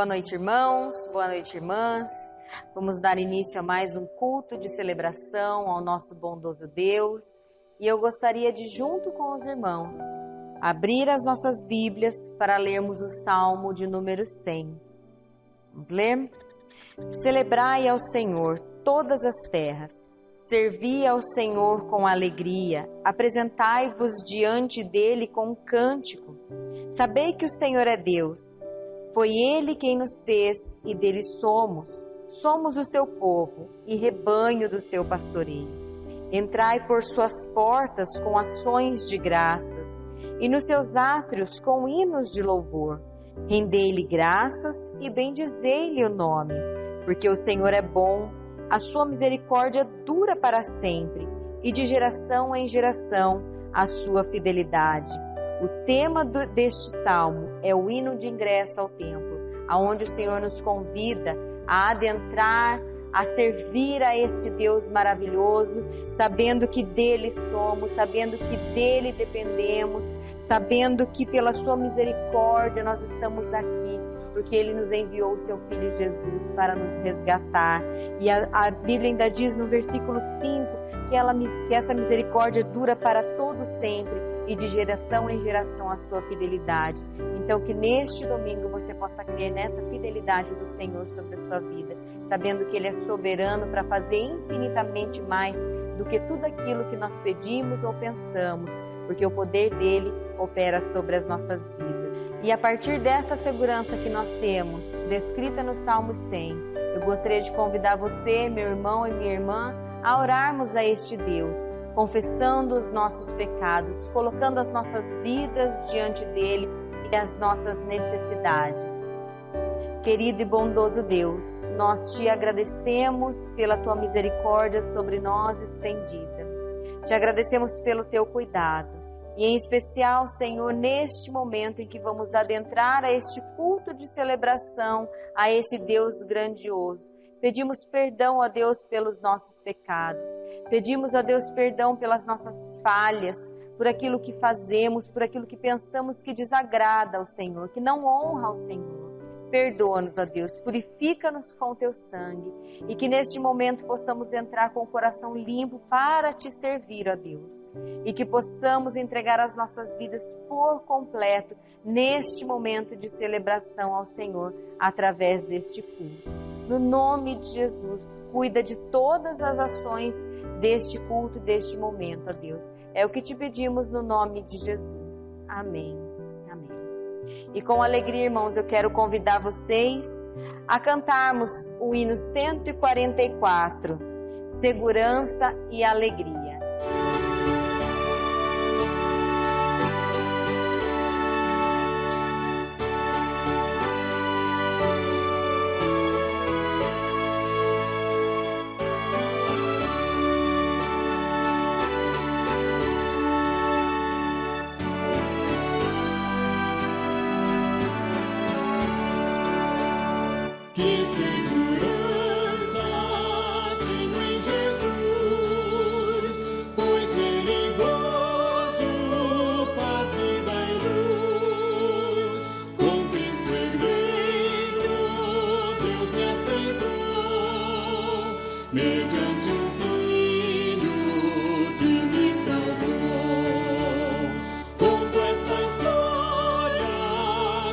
Boa noite, irmãos, boa noite, irmãs. Vamos dar início a mais um culto de celebração ao nosso bondoso Deus. E eu gostaria de, junto com os irmãos, abrir as nossas Bíblias para lermos o Salmo de número 100. Vamos ler? Celebrai ao Senhor todas as terras, servi ao Senhor com alegria, apresentai-vos diante dele com um cântico. Sabei que o Senhor é Deus. Foi Ele quem nos fez e dele somos. Somos o seu povo e rebanho do seu pastoreio. Entrai por suas portas com ações de graças e nos seus átrios com hinos de louvor. Rendei-lhe graças e bendizei-lhe o nome, porque o Senhor é bom, a sua misericórdia dura para sempre e de geração em geração a sua fidelidade. O tema deste salmo é o hino de ingresso ao templo, aonde o Senhor nos convida a adentrar, a servir a este Deus maravilhoso, sabendo que dele somos, sabendo que dele dependemos, sabendo que pela sua misericórdia nós estamos aqui, porque ele nos enviou o seu Filho Jesus para nos resgatar. E a Bíblia ainda diz no versículo 5 que essa misericórdia dura para todo sempre, e de geração em geração a sua fidelidade. Então que neste domingo você possa crer nessa fidelidade do Senhor sobre a sua vida, sabendo que Ele é soberano para fazer infinitamente mais do que tudo aquilo que nós pedimos ou pensamos, porque o poder dEle opera sobre as nossas vidas. E a partir desta segurança que nós temos, descrita no Salmo 100, eu gostaria de convidar você, meu irmão e minha irmã, a orarmos a este Deus, confessando os nossos pecados, colocando as nossas vidas diante dele e as nossas necessidades. Querido e bondoso Deus, nós te agradecemos pela tua misericórdia sobre nós estendida. Te agradecemos pelo teu cuidado e em especial, Senhor, neste momento em que vamos adentrar a este culto de celebração a esse Deus grandioso. Pedimos perdão a Deus pelos nossos pecados. Pedimos a Deus perdão pelas nossas falhas, por aquilo que fazemos, por aquilo que pensamos que desagrada ao Senhor, que não honra ao Senhor. Perdoa-nos, ó Deus, purifica-nos com o teu sangue e que neste momento possamos entrar com o coração limpo para te servir, ó Deus. E que possamos entregar as nossas vidas por completo neste momento de celebração ao Senhor através deste culto. No nome de Jesus, cuida de todas as ações deste culto, deste momento, ó Deus. É o que te pedimos no nome de Jesus. Amém. Amém. E com alegria, irmãos, eu quero convidar vocês a cantarmos o hino 144, Segurança e Alegria. Que segurança tenho em Jesus, pois nele gozo, paz, vida e luz. Com Cristo erguei mediante o Filho que me salvou. Conto esta história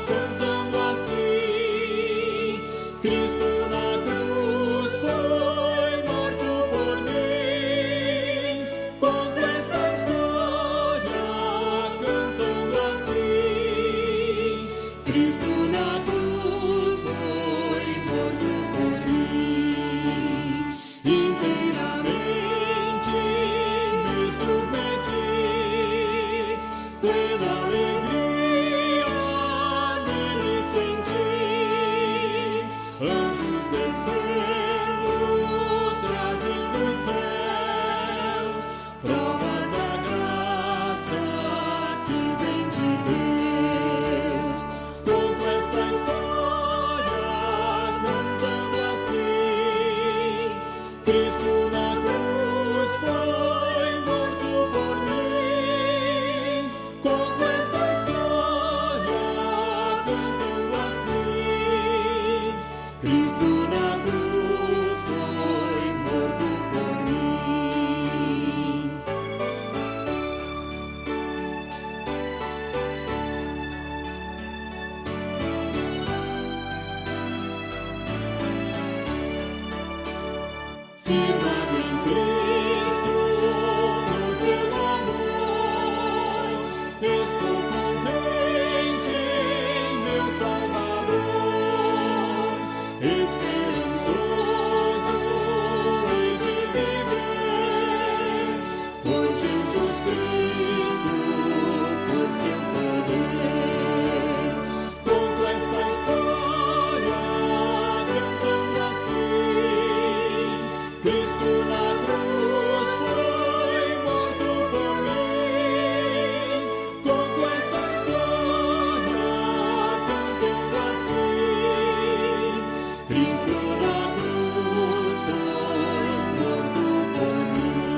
cantando assim: Cristo na cruz foi morto por mim. Conto esta história cantando assim: Cristo na cruz foi morto por mim. Inteiramente me submeti, plena alegria nele senti. Anjos descendo, trazendo os céus, provas da graça que vem de Deus. Conto esta história cantando assim: Cristo na cruz foi morto por mim. Conto esta história cantando assim: Cristo na cruz foi morto por mim. Firmado em Cristo, no seu amor, estou contente em meu Salvador. Esperançoso hei de viver por Jesus Cristo, por seu poder. Conto esta história cantando assim: Cristo na cruz foi morto por mim. Conto esta história cantando assim: Cristo na cruz foi morto por mim.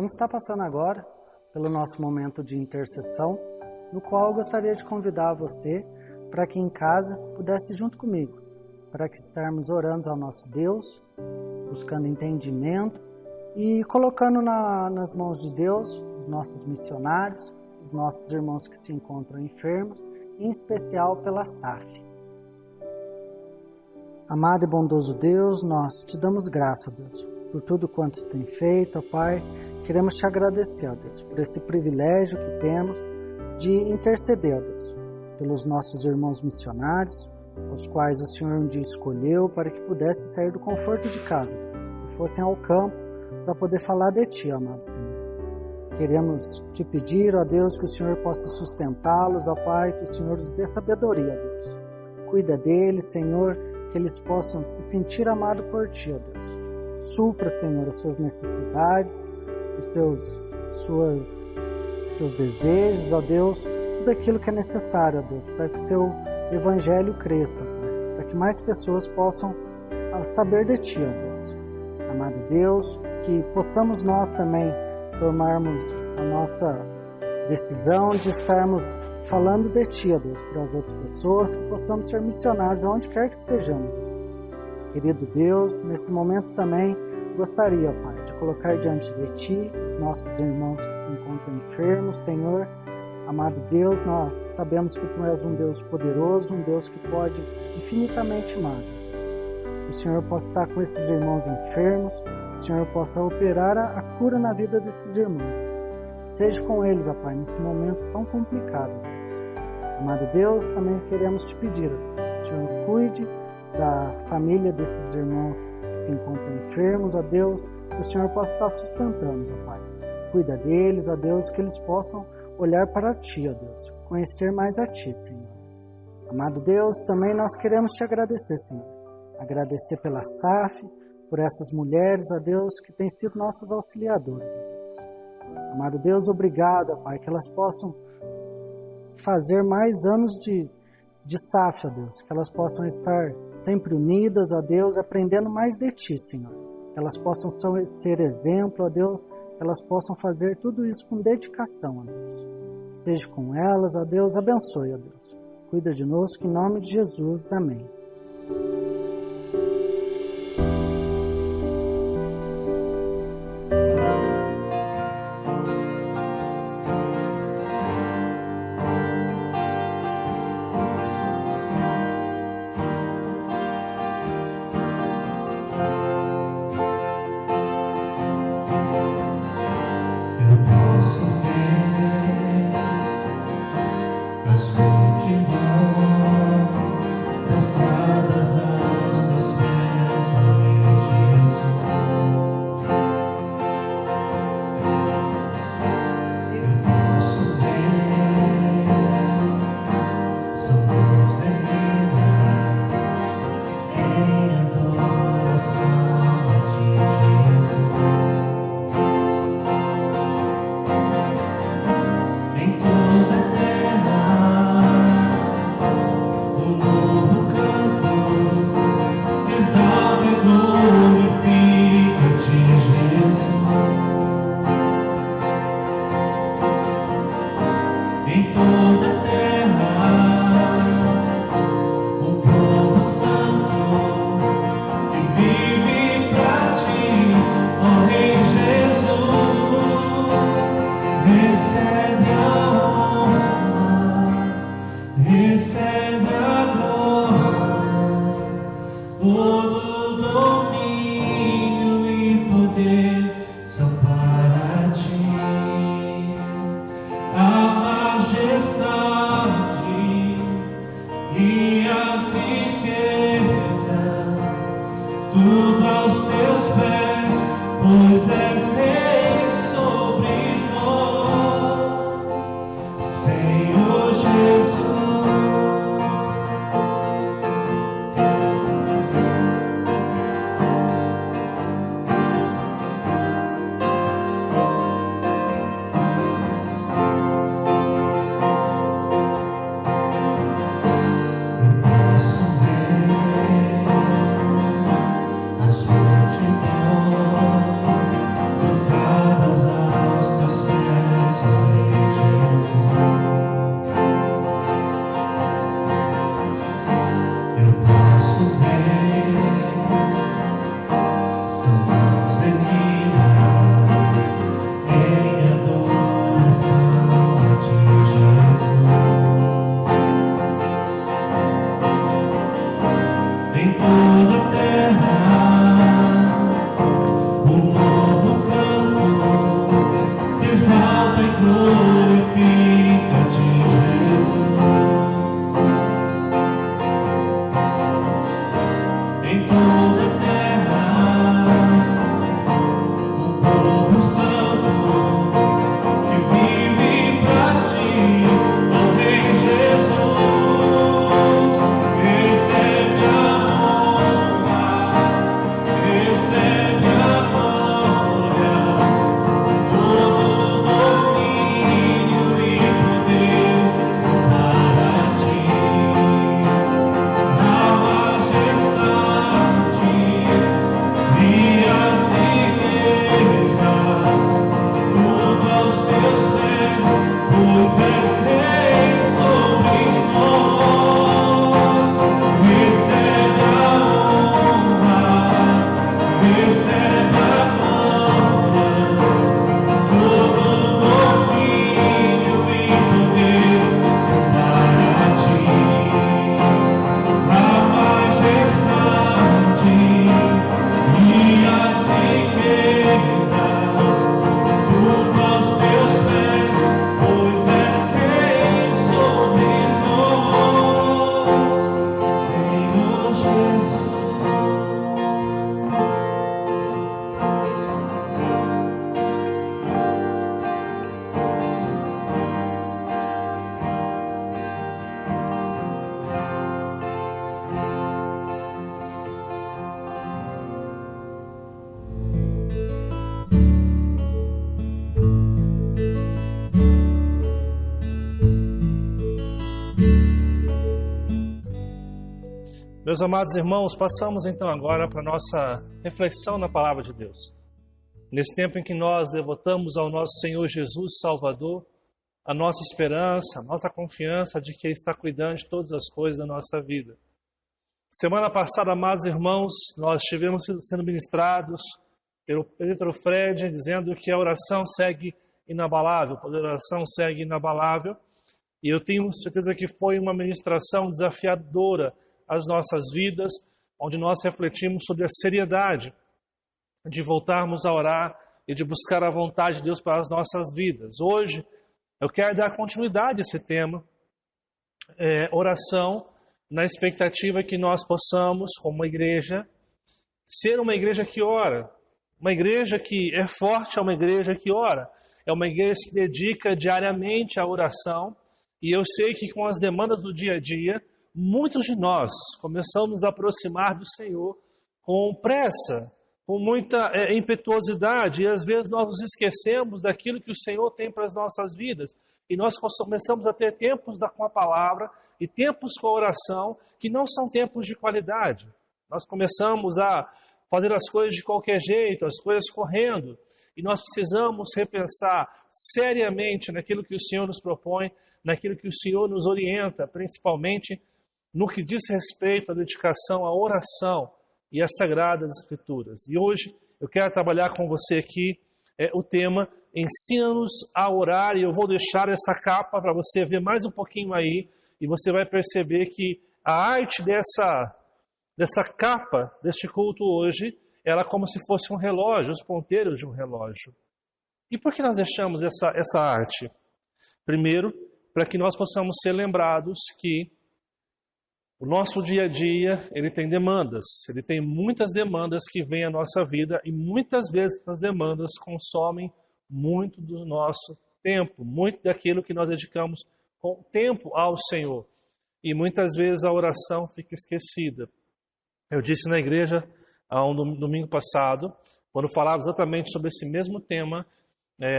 vamos estar passando agora pelo nosso momento de intercessão, no qual eu gostaria de convidar você para que em casa pudesse ir junto comigo, para que estarmos orando ao nosso Deus, buscando entendimento e colocando nas mãos de Deus os nossos missionários, os nossos irmãos que se encontram enfermos, em especial pela SAF. Amado e bondoso Deus, nós te damos graça, Deus, por tudo quanto tu tem feito, ó Pai. Queremos te agradecer, ó Deus, por esse privilégio que temos de interceder, ó Deus, pelos nossos irmãos missionários, os quais o Senhor um dia escolheu para que pudessem sair do conforto de casa, Deus, e fossem ao campo para poder falar de Ti, amado Senhor. Queremos te pedir, ó Deus, que o Senhor possa sustentá-los, ó Pai, que o Senhor os dê sabedoria, ó Deus. Cuida deles, Senhor, que eles possam se sentir amados por Ti, ó Deus. Supra, Senhor, as suas necessidades, os seus desejos, ó Deus, tudo aquilo que é necessário, ó Deus, para que o seu Evangelho cresça, Pai, para que mais pessoas possam saber de Ti, ó Deus. Amado Deus, que possamos nós também tomarmos a nossa decisão de estarmos falando de Ti, ó Deus, para as outras pessoas, que possamos ser missionários aonde quer que estejamos, ó Deus. Querido Deus, nesse momento também gostaria, Pai, de colocar diante de Ti os nossos irmãos que se encontram enfermos, Senhor. Amado Deus, nós sabemos que Tu és um Deus poderoso, um Deus que pode infinitamente mais, ó Deus. Que o Senhor possa estar com esses irmãos enfermos, que o Senhor possa operar a cura na vida desses irmãos, Deus. Seja com eles, ó Pai, nesse momento tão complicado, Deus. Amado Deus, também queremos te pedir, ó Deus, que o Senhor cuide da família desses irmãos que se encontram enfermos, ó Deus, que o Senhor possa estar sustentando, ó Pai. Cuida deles, ó Deus, que eles possam olhar para Ti, ó Deus, conhecer mais a Ti, Senhor. Amado Deus, também nós queremos te agradecer, Senhor. Agradecer pela SAF, por essas mulheres, ó Deus, que têm sido nossas auxiliadoras, ó Deus. Amado Deus, obrigado, ó Pai, que elas possam fazer mais anos de SAF, ó Deus, que elas possam estar sempre unidas, ó Deus, aprendendo mais de Ti, Senhor. Que elas possam ser exemplo, ó Deus, que elas possam fazer tudo isso com dedicação, ó Deus. Seja com elas, ó Deus, abençoe, ó Deus. Cuida de nós, em nome de Jesus, amém. As multidões Meus amados irmãos, passamos então agora para a nossa reflexão na Palavra de Deus. Nesse tempo em que nós devotamos ao nosso Senhor Jesus Salvador, a nossa esperança, a nossa confiança de que Ele está cuidando de todas as coisas da nossa vida. Semana passada, amados irmãos, nós estivemos sendo ministrados pelo Pedro Fred, dizendo que a oração segue inabalável, a oração segue inabalável. E eu tenho certeza que foi uma ministração desafiadora às nossas vidas, onde nós refletimos sobre a seriedade de voltarmos a orar e de buscar a vontade de Deus para as nossas vidas. Hoje, eu quero dar continuidade a esse tema, oração, na expectativa que nós possamos, como igreja, ser uma igreja que ora. Uma igreja que é forte é uma igreja que ora. É uma igreja que se dedica diariamente à oração. E eu sei que com as demandas do dia a dia, muitos de nós começamos a nos aproximar do Senhor com pressa, com muita impetuosidade, e às vezes nós nos esquecemos daquilo que o Senhor tem para as nossas vidas. E nós começamos a ter tempos com a palavra e tempos com a oração que não são tempos de qualidade. Nós começamos a fazer as coisas de qualquer jeito, as coisas correndo, e nós precisamos repensar seriamente naquilo que o Senhor nos propõe, naquilo que o Senhor nos orienta, principalmente no que diz respeito à dedicação à oração e às Sagradas Escrituras. E hoje eu quero trabalhar com você aqui o tema Ensina-nos a orar, e eu vou deixar essa capa para você ver mais um pouquinho aí, e você vai perceber que a arte dessa capa, deste culto hoje, ela é como se fosse um relógio, os ponteiros de um relógio. E por que nós deixamos essa arte? Primeiro, para que nós possamos ser lembrados que o nosso dia a dia, ele tem demandas. Ele tem muitas demandas que vêm à nossa vida e muitas vezes as demandas consomem muito do nosso tempo, muito daquilo que nós dedicamos com tempo ao Senhor. E muitas vezes a oração fica esquecida. Eu disse na igreja, um domingo passado, quando falava exatamente sobre esse mesmo tema,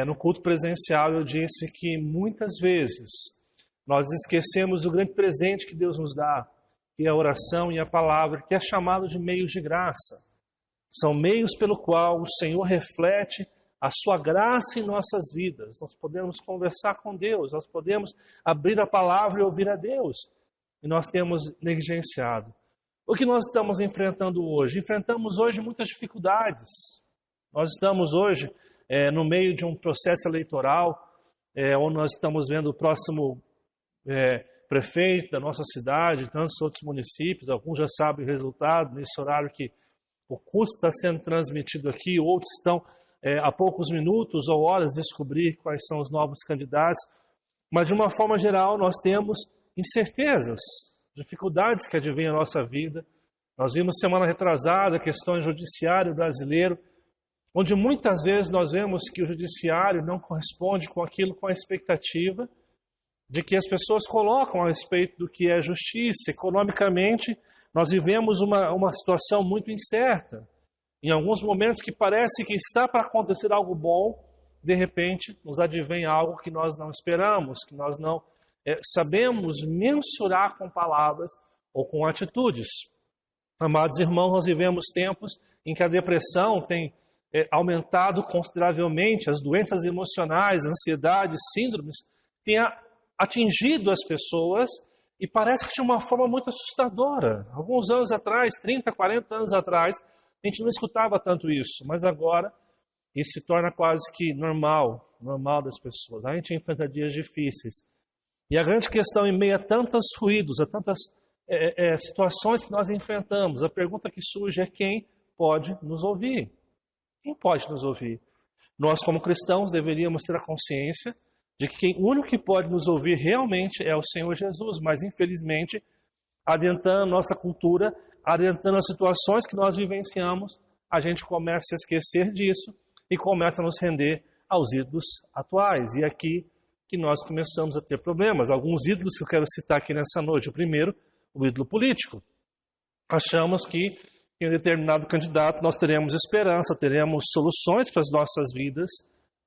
no culto presencial, eu disse que muitas vezes nós esquecemos o grande presente que Deus nos dá, que é a oração e a palavra, que é chamado de meios de graça. São meios pelo qual o Senhor reflete a sua graça em nossas vidas. Nós podemos conversar com Deus, nós podemos abrir a palavra e ouvir a Deus. E nós temos negligenciado. O que nós estamos enfrentando hoje? Enfrentamos hoje muitas dificuldades. Nós estamos hoje no meio de um processo eleitoral, onde nós estamos vendo o próximo prefeito da nossa cidade, tantos outros municípios, alguns já sabem o resultado, nesse horário que o curso está sendo transmitido aqui, outros estão há poucos minutos ou horas de descobrir quais são os novos candidatos, mas de uma forma geral nós temos incertezas, dificuldades que advêm à nossa vida. Nós vimos semana retrasada questões do judiciário brasileiro, onde muitas vezes nós vemos que o judiciário não corresponde com a expectativa de que as pessoas colocam a respeito do que é justiça. Economicamente, nós vivemos uma situação muito incerta. Em alguns momentos que parece que está para acontecer algo bom, de repente nos advém algo que nós não esperamos, que nós não sabemos mensurar com palavras ou com atitudes. Amados irmãos, nós vivemos tempos em que a depressão tem aumentado consideravelmente, as doenças emocionais, ansiedades, síndromes, têm atingido as pessoas e parece que de uma forma muito assustadora. Alguns anos atrás, 30, 40 anos atrás, a gente não escutava tanto isso, mas agora isso se torna quase que normal das pessoas. A gente enfrenta dias difíceis. E a grande questão, em meio a tantos ruídos, a tantas situações que nós enfrentamos, a pergunta que surge é: quem pode nos ouvir? Quem pode nos ouvir? Nós, como cristãos, deveríamos ter a consciência de que o único que pode nos ouvir realmente é o Senhor Jesus, mas infelizmente, adiantando nossa cultura, adiantando as situações que nós vivenciamos, a gente começa a esquecer disso e começa a nos render aos ídolos atuais. E aqui que nós começamos a ter problemas. Alguns ídolos que eu quero citar aqui nessa noite. O primeiro, o ídolo político. Achamos que em um determinado candidato nós teremos esperança, teremos soluções para as nossas vidas,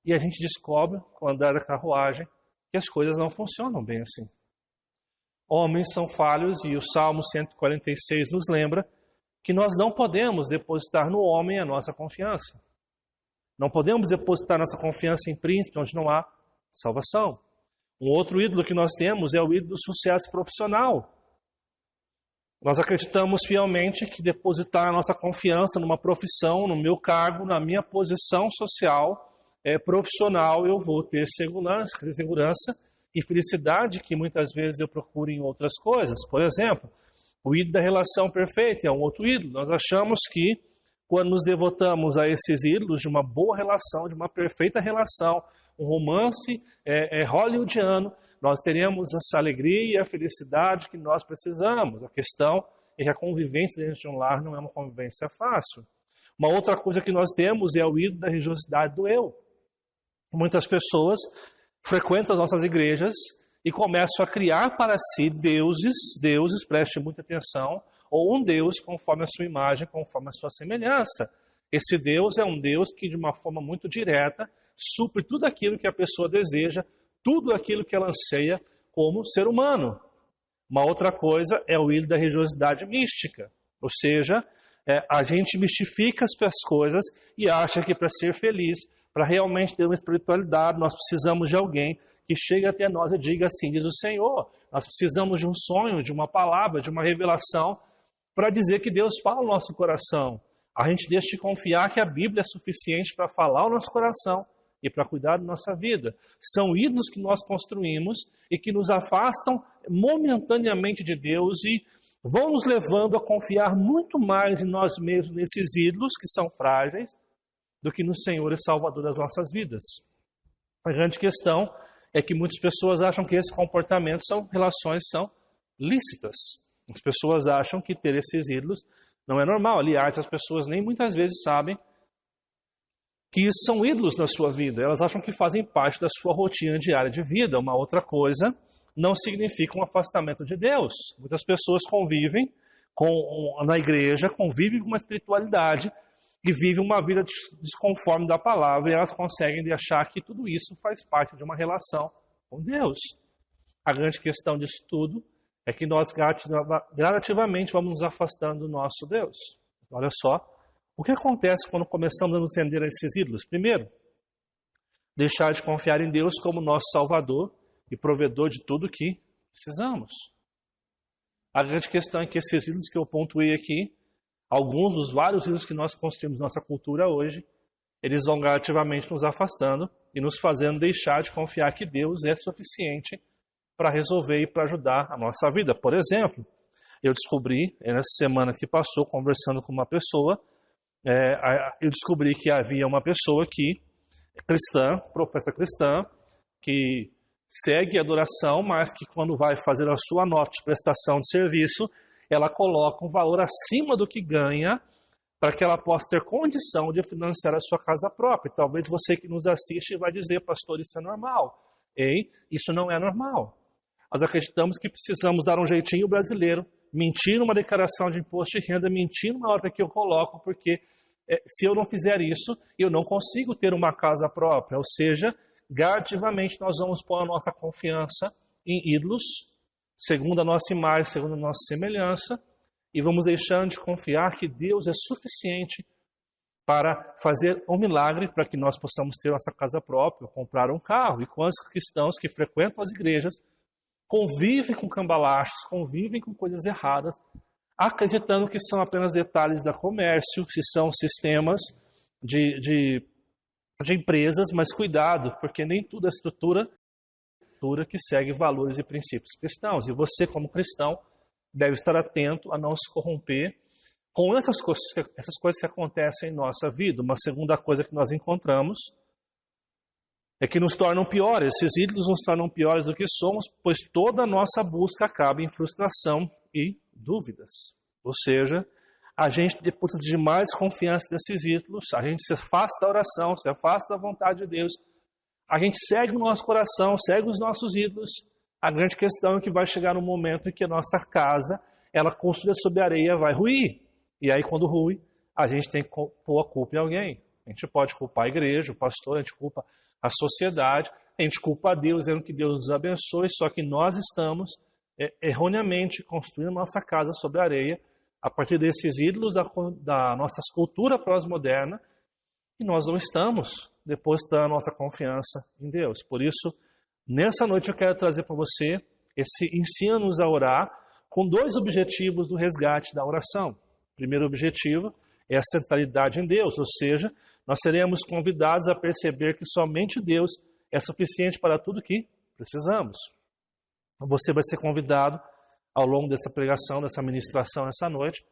e a gente descobre, com o andar da carruagem, que as coisas não funcionam bem assim. Homens são falhos, e o Salmo 146 nos lembra que nós não podemos depositar no homem a nossa confiança. Não podemos depositar nossa confiança em príncipe onde não há salvação. Um outro ídolo que nós temos é o ídolo do sucesso profissional. Nós acreditamos fielmente que depositar a nossa confiança numa profissão, no meu cargo, na minha posição social, profissional, eu vou ter segurança e felicidade que muitas vezes eu procuro em outras coisas. Por exemplo, o ídolo da relação perfeita é um outro ídolo. Nós achamos que quando nos devotamos a esses ídolos de uma boa relação, de uma perfeita relação, um romance hollywoodiano, nós teremos essa alegria e a felicidade que nós precisamos. A questão é que a convivência dentro de um lar não é uma convivência fácil. Uma outra coisa que nós temos é o ídolo da religiosidade do eu. Muitas pessoas frequentam as nossas igrejas e começam a criar para si deuses, preste muita atenção, ou um Deus conforme a sua imagem, conforme a sua semelhança. Esse Deus é um Deus que de uma forma muito direta supre tudo aquilo que a pessoa deseja, tudo aquilo que ela anseia como ser humano. Uma outra coisa é o ídolo da religiosidade mística, ou seja, a gente mistifica as coisas e acha que para ser feliz, para realmente ter uma espiritualidade, nós precisamos de alguém que chegue até nós e diga assim, diz o Senhor. Nós precisamos de um sonho, de uma palavra, de uma revelação para dizer que Deus fala no nosso coração. A gente deixa de confiar que a Bíblia é suficiente para falar o nosso coração e para cuidar da nossa vida. São ídolos que nós construímos e que nos afastam momentaneamente de Deus e vão nos levando a confiar muito mais em nós mesmos, nesses ídolos que são frágeis, do que no Senhor e Salvador das nossas vidas. A grande questão é que muitas pessoas acham que esse comportamento relações são lícitas. As pessoas acham que ter esses ídolos não é normal. Aliás, as pessoas nem muitas vezes sabem que são ídolos na sua vida. Elas acham que fazem parte da sua rotina diária de vida. Uma outra coisa não significa um afastamento de Deus. Muitas pessoas convivem na igreja, convivem com uma espiritualidade e vivem uma vida desconforme da palavra, e elas conseguem achar que tudo isso faz parte de uma relação com Deus. A grande questão disso tudo é que nós gradativamente vamos nos afastando do nosso Deus. Olha só, o que acontece quando começamos a nos render a esses ídolos? Primeiro, deixar de confiar em Deus como nosso Salvador e provedor de tudo que precisamos. A grande questão é que esses ídolos que eu pontuei aqui, alguns dos vários ídolos que nós construímos na nossa cultura hoje, eles vão gradativamente nos afastando e nos fazendo deixar de confiar que Deus é suficiente para resolver e para ajudar a nossa vida. Por exemplo, eu descobri, nessa semana que passou, conversando com uma pessoa, eu descobri que havia uma pessoa que cristã, professa cristã, que segue a adoração, mas que quando vai fazer a sua nota de prestação de serviço, ela coloca um valor acima do que ganha para que ela possa ter condição de financiar a sua casa própria. Talvez você que nos assiste vai dizer, pastor, isso é normal. Ei, isso não é normal. Nós acreditamos que precisamos dar um jeitinho brasileiro, mentir numa declaração de imposto de renda, mentir numa nota que eu coloco, porque se eu não fizer isso, eu não consigo ter uma casa própria. Ou seja, gradativamente nós vamos pôr a nossa confiança em ídolos, segundo a nossa imagem, segundo a nossa semelhança, e vamos deixando de confiar que Deus é suficiente para fazer um milagre para que nós possamos ter nossa casa própria, comprar um carro. E quantos cristãos que frequentam as igrejas convivem com cambalachos, convivem com coisas erradas, acreditando que são apenas detalhes da comércio, que são sistemas de empresas, mas cuidado, porque nem tudo é estrutura que segue valores e princípios cristãos. E você, como cristão, deve estar atento a não se corromper com essas coisas que acontecem em nossa vida. Uma segunda coisa que nós encontramos é que nos tornam piores. Esses ídolos nos tornam piores do que somos, pois toda a nossa busca acaba em frustração e dúvidas. Ou seja, a gente deposita demais confiança nesses ídolos, a gente se afasta da oração, se afasta da vontade de Deus, a gente segue o nosso coração, segue os nossos ídolos. A grande questão é que vai chegar um momento em que a nossa casa, ela construída sobre areia, vai ruir. E aí, quando ruir, a gente tem que pôr a culpa em alguém. A gente pode culpar a igreja, o pastor, a gente culpa a sociedade, a gente culpa a Deus, dizendo que Deus nos abençoe, só que nós estamos erroneamente construindo nossa casa sobre areia, a partir desses ídolos da nossa cultura pós-moderna, e nós não estamos depositando a nossa confiança em Deus. Por isso, nessa noite eu quero trazer para você esse ensina-nos a orar com dois objetivos do resgate da oração. O primeiro objetivo é a centralidade em Deus, ou seja, nós seremos convidados a perceber que somente Deus é suficiente para tudo que precisamos. Você vai ser convidado ao longo dessa pregação, dessa ministração essa noite,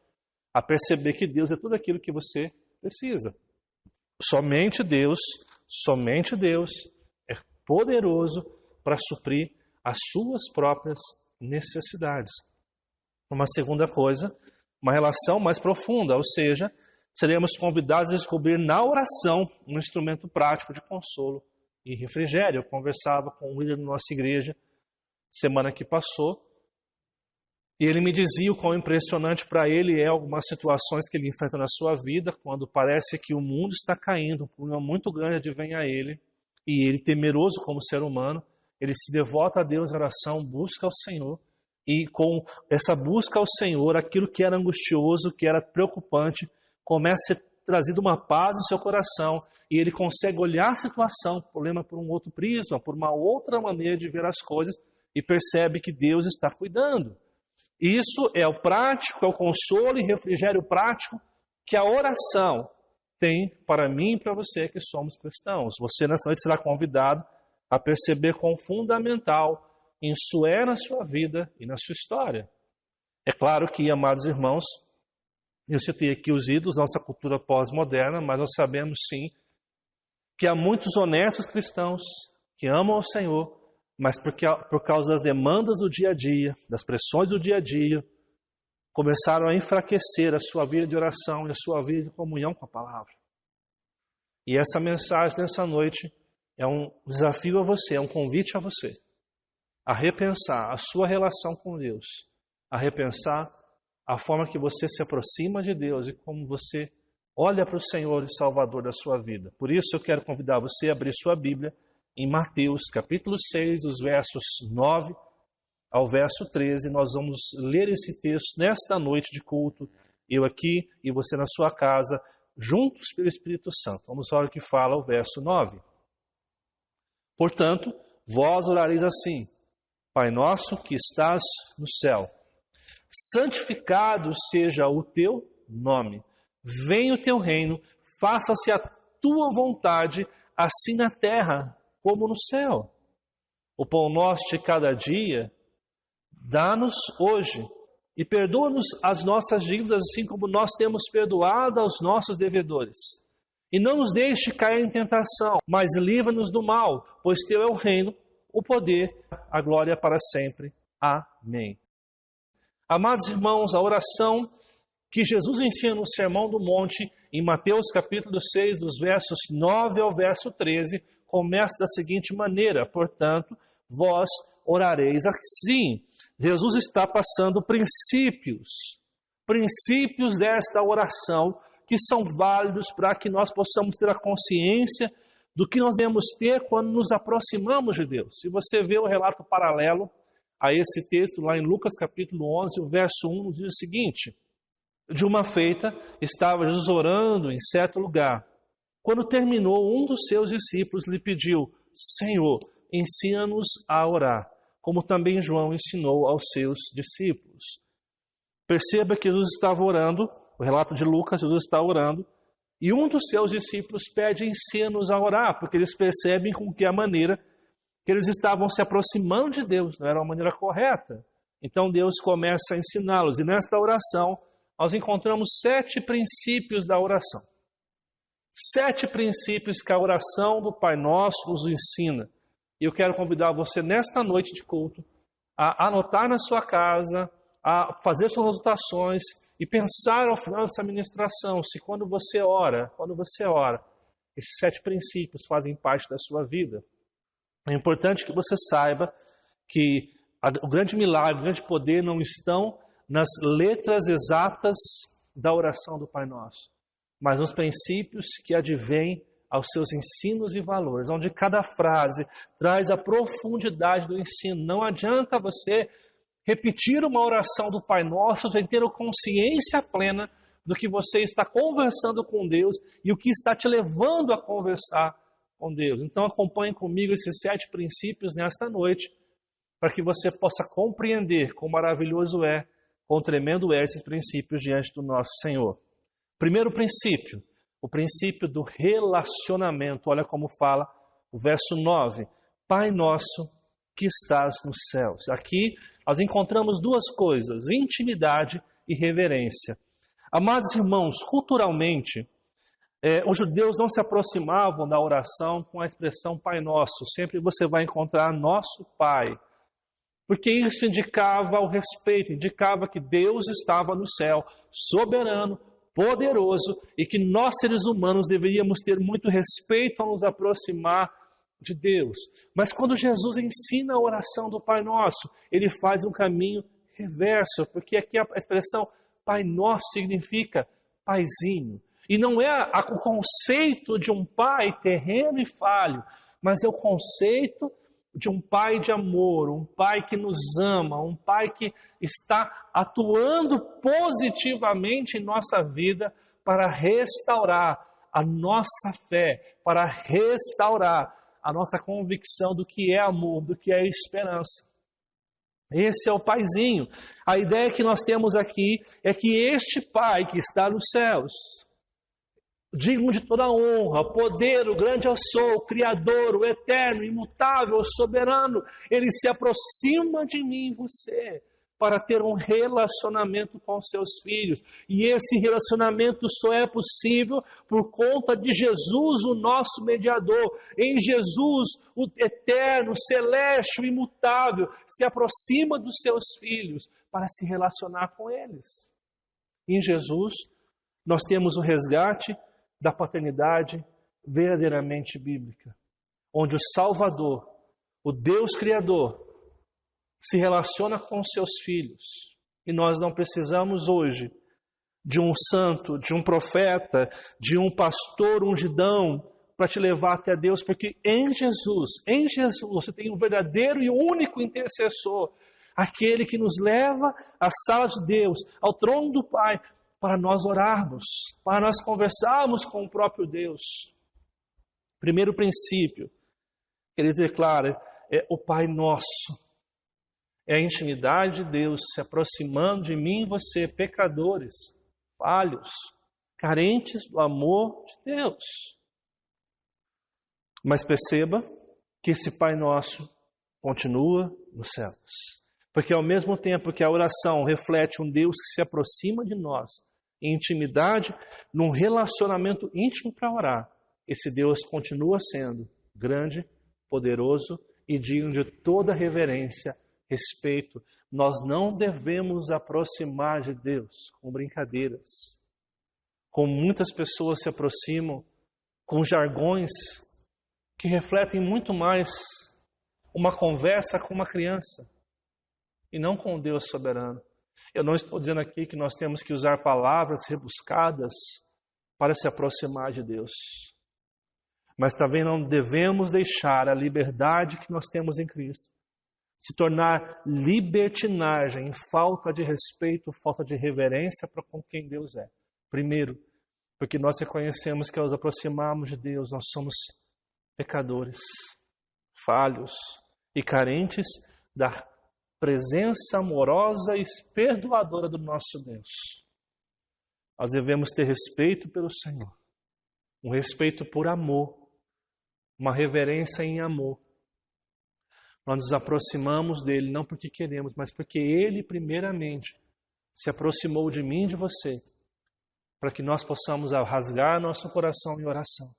a perceber que Deus é tudo aquilo que você precisa. Somente Deus é poderoso para suprir as suas próprias necessidades. Uma segunda coisa, uma relação mais profunda, ou seja, seremos convidados a descobrir na oração um instrumento prático de consolo e refrigério. Eu conversava com um líder da nossa igreja semana que passou, e ele me dizia o quão impressionante para ele é algumas situações que ele enfrenta na sua vida, quando parece que o mundo está caindo, um problema muito grande advém a ele, e ele, temeroso como ser humano, ele se devota a Deus em oração, busca ao Senhor, e com essa busca ao Senhor, aquilo que era angustioso, que era preocupante, começa a ser trazido uma paz no seu coração, e ele consegue olhar a situação, o problema por um outro prisma, por uma outra maneira de ver as coisas, e percebe que Deus está cuidando. Isso é o prático, é o consolo e refrigério prático que a oração tem para mim e para você que somos cristãos. Você nessa noite será convidado a perceber quão fundamental isso é na sua vida e na sua história. É claro que, amados irmãos, eu citei aqui os ídolos da nossa cultura pós-moderna, mas nós sabemos sim que há muitos honestos cristãos que amam o Senhor, mas por causa das demandas do dia a dia, das pressões do dia a dia, começaram a enfraquecer a sua vida de oração e a sua vida de comunhão com a palavra. E essa mensagem dessa noite é um desafio a você, é um convite a você a repensar a sua relação com Deus, a repensar a forma que você se aproxima de Deus e como você olha para o Senhor e Salvador da sua vida. Por isso eu quero convidar você a abrir sua Bíblia em Mateus, capítulo 6, os versos 9 ao verso 13. Nós vamos ler esse texto nesta noite de culto, eu aqui e você na sua casa, juntos pelo Espírito Santo. Vamos ver o que fala o verso 9. Portanto, vós orareis assim: Pai nosso que estás no céu, santificado seja o teu nome. Venha o teu reino, faça-se a tua vontade, assim na terra como no céu. O pão nosso de cada dia, dá-nos hoje. E perdoa-nos as nossas dívidas, assim como nós temos perdoado aos nossos devedores. E não nos deixe cair em tentação, mas livra-nos do mal, pois teu é o reino, o poder, a glória para sempre. Amém. Amados irmãos, a oração que Jesus ensina no Sermão do Monte, em Mateus capítulo 6, dos versos 9 ao verso 13, começa da seguinte maneira: portanto, vós orareis assim. Jesus está passando princípios desta oração que são válidos para que nós possamos ter a consciência do que nós devemos ter quando nos aproximamos de Deus. Se você vê o relato paralelo a esse texto, lá em Lucas capítulo 11, o verso 1 diz o seguinte: de uma feita, estava Jesus orando em certo lugar. Quando terminou, um dos seus discípulos lhe pediu: Senhor, ensina-nos a orar, como também João ensinou aos seus discípulos. Perceba que Jesus estava orando, o relato de Lucas, Jesus está orando, e um dos seus discípulos pede: ensina-nos a orar, porque eles percebem com que a maneira que eles estavam se aproximando de Deus não era uma maneira correta. Então Deus começa a ensiná-los, e nesta oração nós encontramos 7 princípios da oração. 7 princípios que a oração do Pai Nosso nos ensina. E eu quero convidar você nesta noite de culto a anotar na sua casa, a fazer suas anotações e pensar ao final dessa ministração se quando você ora, esses 7 princípios fazem parte da sua vida. É importante que você saiba que o grande milagre, o grande poder não estão nas letras exatas da oração do Pai Nosso, mas nos princípios que advêm aos seus ensinos e valores, onde cada frase traz a profundidade do ensino. Não adianta você repetir uma oração do Pai Nosso sem ter a consciência plena do que você está conversando com Deus e o que está te levando a conversar com Deus. Então acompanhe comigo esses 7 princípios nesta noite, para que você possa compreender quão maravilhoso é, quão tremendo é esses princípios diante do nosso Senhor. Primeiro princípio, o princípio do relacionamento. Olha como fala o verso 9. Pai nosso que estás nos céus. Aqui nós encontramos 2 coisas: intimidade e reverência. Amados irmãos, culturalmente, os judeus não se aproximavam da oração com a expressão Pai Nosso. Sempre você vai encontrar nosso Pai. Porque isso indicava o respeito, indicava que Deus estava no céu, soberano, poderoso, e que nós, seres humanos, deveríamos ter muito respeito ao nos aproximar de Deus. Mas quando Jesus ensina a oração do Pai Nosso, ele faz um caminho reverso, porque aqui a expressão Pai Nosso significa paizinho. E não é o conceito de um pai terreno e falho, mas é o conceito de um pai de amor, um pai que nos ama, um pai que está atuando positivamente em nossa vida para restaurar a nossa fé, para restaurar a nossa convicção do que é amor, do que é esperança. Esse é o paizinho. A ideia que nós temos aqui é que este Pai que está nos céus, digno de toda a honra, poder, o grande eu sou, o Criador, o eterno, imutável, o soberano, ele se aproxima de mim e você para ter um relacionamento com seus filhos. E esse relacionamento só é possível por conta de Jesus, o nosso mediador. Em Jesus, o eterno, o celeste, o imutável, se aproxima dos seus filhos para se relacionar com eles. Em Jesus, nós temos o resgate da paternidade verdadeiramente bíblica, onde o Salvador, o Deus Criador, se relaciona com seus filhos. E nós não precisamos hoje de um santo, de um profeta, de um pastor ungidão para te levar até Deus, porque em Jesus você tem um verdadeiro e único intercessor, aquele que nos leva à sala de Deus, ao trono do Pai, para nós orarmos, para nós conversarmos com o próprio Deus. Primeiro princípio que ele declara é o Pai Nosso. É a intimidade de Deus se aproximando de mim e você, pecadores, falhos, carentes do amor de Deus. Mas perceba que esse Pai Nosso continua nos céus. Porque ao mesmo tempo que a oração reflete um Deus que se aproxima de nós em intimidade, num relacionamento íntimo para orar, esse Deus continua sendo grande, poderoso e digno de toda reverência, respeito. Nós não devemos aproximar de Deus com brincadeiras, como muitas pessoas se aproximam, com jargões que refletem muito mais uma conversa com uma criança e não com Deus soberano. Eu não estou dizendo aqui que nós temos que usar palavras rebuscadas para se aproximar de Deus. Mas também não devemos deixar a liberdade que nós temos em Cristo se tornar libertinagem, falta de respeito, falta de reverência para com quem Deus é. Primeiro, porque nós reconhecemos que ao nos aproximarmos de Deus, nós somos pecadores, falhos e carentes da presença amorosa e perdoadora do nosso Deus. Nós devemos ter respeito pelo Senhor, um respeito por amor, uma reverência em amor. Nós nos aproximamos dele não porque queremos, mas porque ele primeiramente se aproximou de mim e de você, para que nós possamos rasgar nosso coração em oração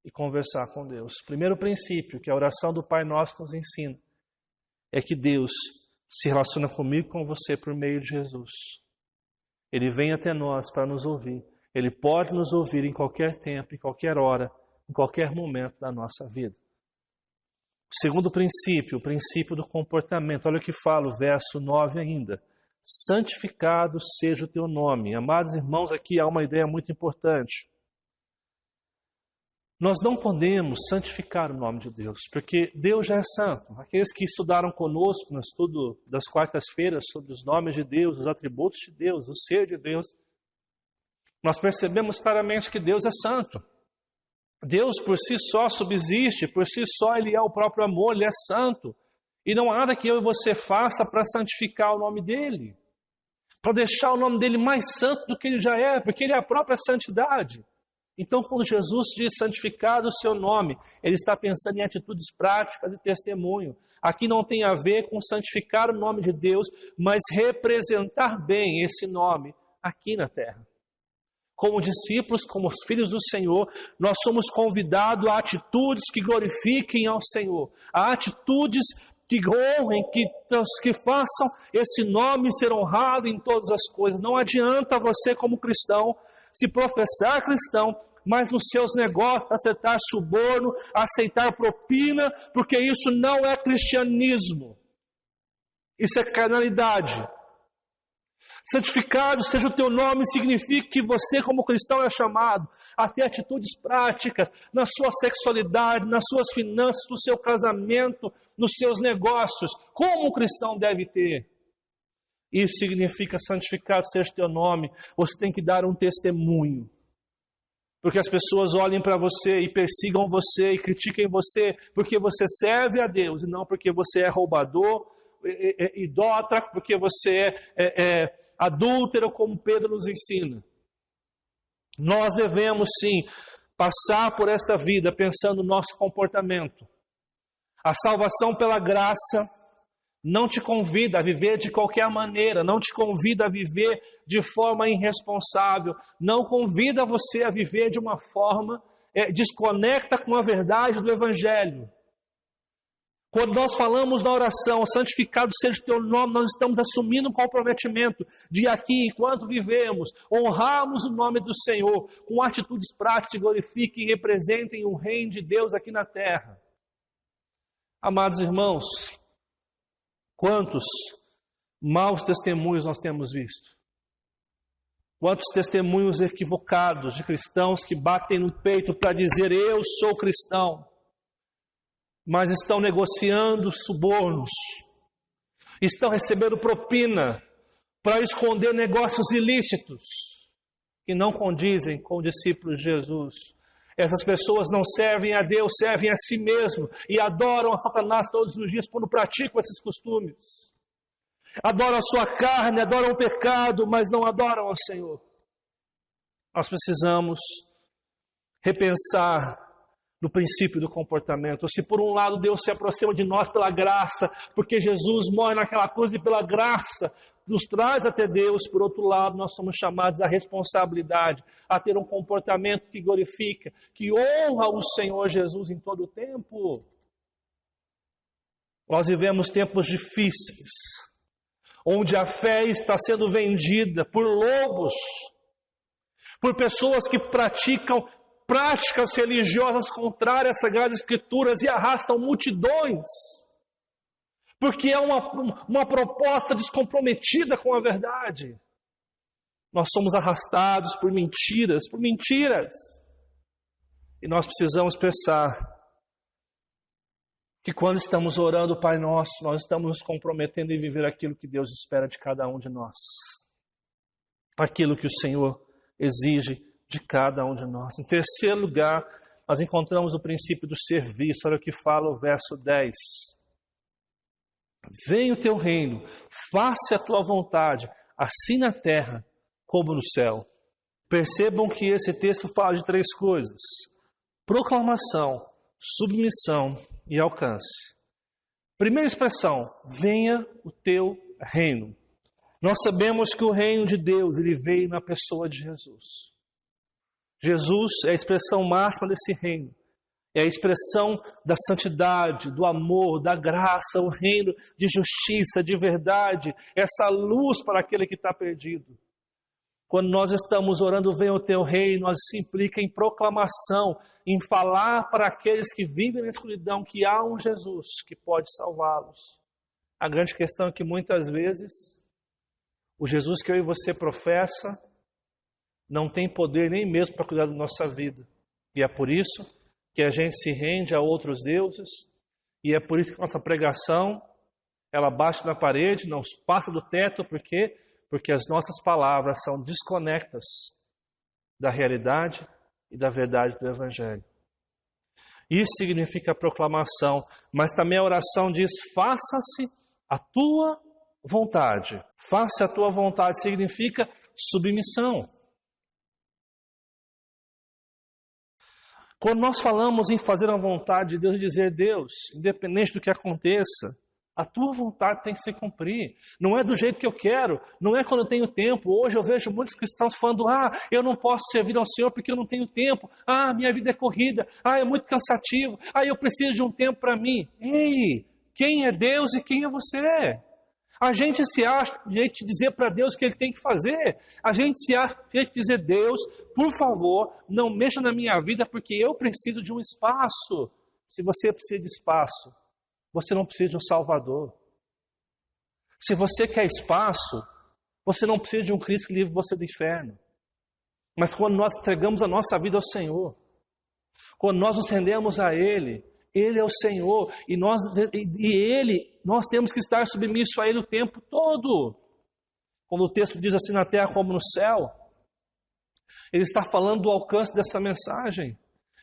e conversar com Deus. Primeiro princípio que a oração do Pai Nosso nos ensina é que Deus se relaciona comigo e com você por meio de Jesus. Ele vem até nós para nos ouvir. Ele pode nos ouvir em qualquer tempo, em qualquer hora, em qualquer momento da nossa vida. O segundo princípio, o princípio do comportamento. Olha o que fala o verso 9 ainda. Santificado seja o teu nome. Amados irmãos, aqui há uma ideia muito importante. Nós não podemos santificar o nome de Deus, porque Deus já é santo. Aqueles que estudaram conosco no estudo das quartas-feiras sobre os nomes de Deus, os atributos de Deus, o ser de Deus, nós percebemos claramente que Deus é santo. Deus por si só subsiste, por si só Ele é o próprio amor, Ele é santo. E não há nada que eu e você faça para santificar o nome dEle, para deixar o nome dEle mais santo do que Ele já é, porque Ele é a própria santidade. Então, quando Jesus diz santificado o seu nome, Ele está pensando em atitudes práticas e testemunho. Aqui não tem a ver com santificar o nome de Deus, mas representar bem esse nome aqui na terra. Como discípulos, como os filhos do Senhor, nós somos convidados a atitudes que glorifiquem ao Senhor, a atitudes que honrem, que façam esse nome ser honrado em todas as coisas. Não adianta você, como cristão, se professar cristão, mas nos seus negócios aceitar suborno, aceitar propina, porque isso não é cristianismo. Isso é carnalidade. Santificado seja o teu nome, significa que você, como cristão, é chamado a ter atitudes práticas na sua sexualidade, nas suas finanças, no seu casamento, nos seus negócios, como um cristão deve ter. Isso significa santificado seja o teu nome. Você tem que dar um testemunho. Porque as pessoas olhem para você e persigam você e critiquem você porque você serve a Deus e não porque você é roubador, idólatra, porque você é adúltero, como Pedro nos ensina. Nós devemos sim passar por esta vida pensando no nosso comportamento. A salvação pela graça não te convida a viver de qualquer maneira, não te convida a viver de forma irresponsável, não convida você a viver de uma forma desconecta com a verdade do Evangelho. Quando nós falamos na oração, santificado seja o teu nome, nós estamos assumindo um comprometimento de aqui, enquanto vivemos, honrarmos o nome do Senhor, com atitudes práticas que glorifiquem e representem o reino de Deus aqui na terra. Amados irmãos, quantos maus testemunhos nós temos visto? Quantos testemunhos equivocados de cristãos que batem no peito para dizer eu sou cristão, mas estão negociando subornos, estão recebendo propina para esconder negócios ilícitos que não condizem com o discípulo de Jesus. Essas pessoas não servem a Deus, servem a si mesmo e adoram a Satanás todos os dias quando praticam esses costumes. Adoram a sua carne, adoram o pecado, mas não adoram ao Senhor. Nós precisamos repensar do princípio do comportamento. Ou se por um lado Deus se aproxima de nós pela graça, porque Jesus morre naquela cruz e pela graça nos traz até Deus, por outro lado nós somos chamados à responsabilidade, a ter um comportamento que glorifica, que honra o Senhor Jesus em todo o tempo. Nós vivemos tempos difíceis, onde a fé está sendo vendida por lobos, por pessoas que praticam práticas religiosas contrárias às Sagradas Escrituras e arrastam multidões, porque é uma proposta descomprometida com a verdade. Nós somos arrastados por mentiras, e nós precisamos pensar que quando estamos orando o Pai Nosso, nós estamos nos comprometendo em viver aquilo que Deus espera de cada um de nós, aquilo que o Senhor exige de cada um de nós. Em terceiro lugar, nós encontramos o princípio do serviço. Olha o que fala o verso 10. Venha o teu reino, faça a tua vontade, assim na terra como no céu. Percebam que esse texto fala de três coisas: proclamação, submissão e alcance. Primeira expressão, venha o teu reino. Nós sabemos que o reino de Deus, ele veio na pessoa de Jesus. Jesus é a expressão máxima desse reino. É a expressão da santidade, do amor, da graça, o reino de justiça, de verdade, essa luz para aquele que está perdido. Quando nós estamos orando, venha o teu reino, nós se implica em proclamação, em falar para aqueles que vivem na escuridão que há um Jesus que pode salvá-los. A grande questão é que muitas vezes o Jesus que eu e você professa não tem poder nem mesmo para cuidar da nossa vida. E é por isso que a gente se rende a outros deuses, e é por isso que nossa pregação, ela bate na parede, não passa do teto, por quê? Porque as nossas palavras são desconectas da realidade e da verdade do Evangelho. Isso significa proclamação, mas também a oração diz, faça-se a tua vontade. Faça a tua vontade significa submissão. Quando nós falamos em fazer a vontade de Deus e dizer, Deus, independente do que aconteça, a tua vontade tem que se cumprir. Não é do jeito que eu quero, não é quando eu tenho tempo. Hoje eu vejo muitos cristãos falando, eu não posso servir ao Senhor porque eu não tenho tempo. Minha vida é corrida. É muito cansativo. Eu preciso de um tempo para mim. Ei, quem é Deus e quem é você? A gente se acha de dizer para Deus o que Ele tem que fazer. A gente se acha de dizer, Deus, por favor, não mexa na minha vida porque eu preciso de um espaço. Se você precisa de espaço, você não precisa de um Salvador. Se você quer espaço, você não precisa de um Cristo que livre você do inferno. Mas quando nós entregamos a nossa vida ao Senhor, quando nós nos rendemos a Ele, Ele é o Senhor, e nós temos que estar submissos a Ele o tempo todo. Quando o texto diz assim, na terra como no céu, Ele está falando do alcance dessa mensagem.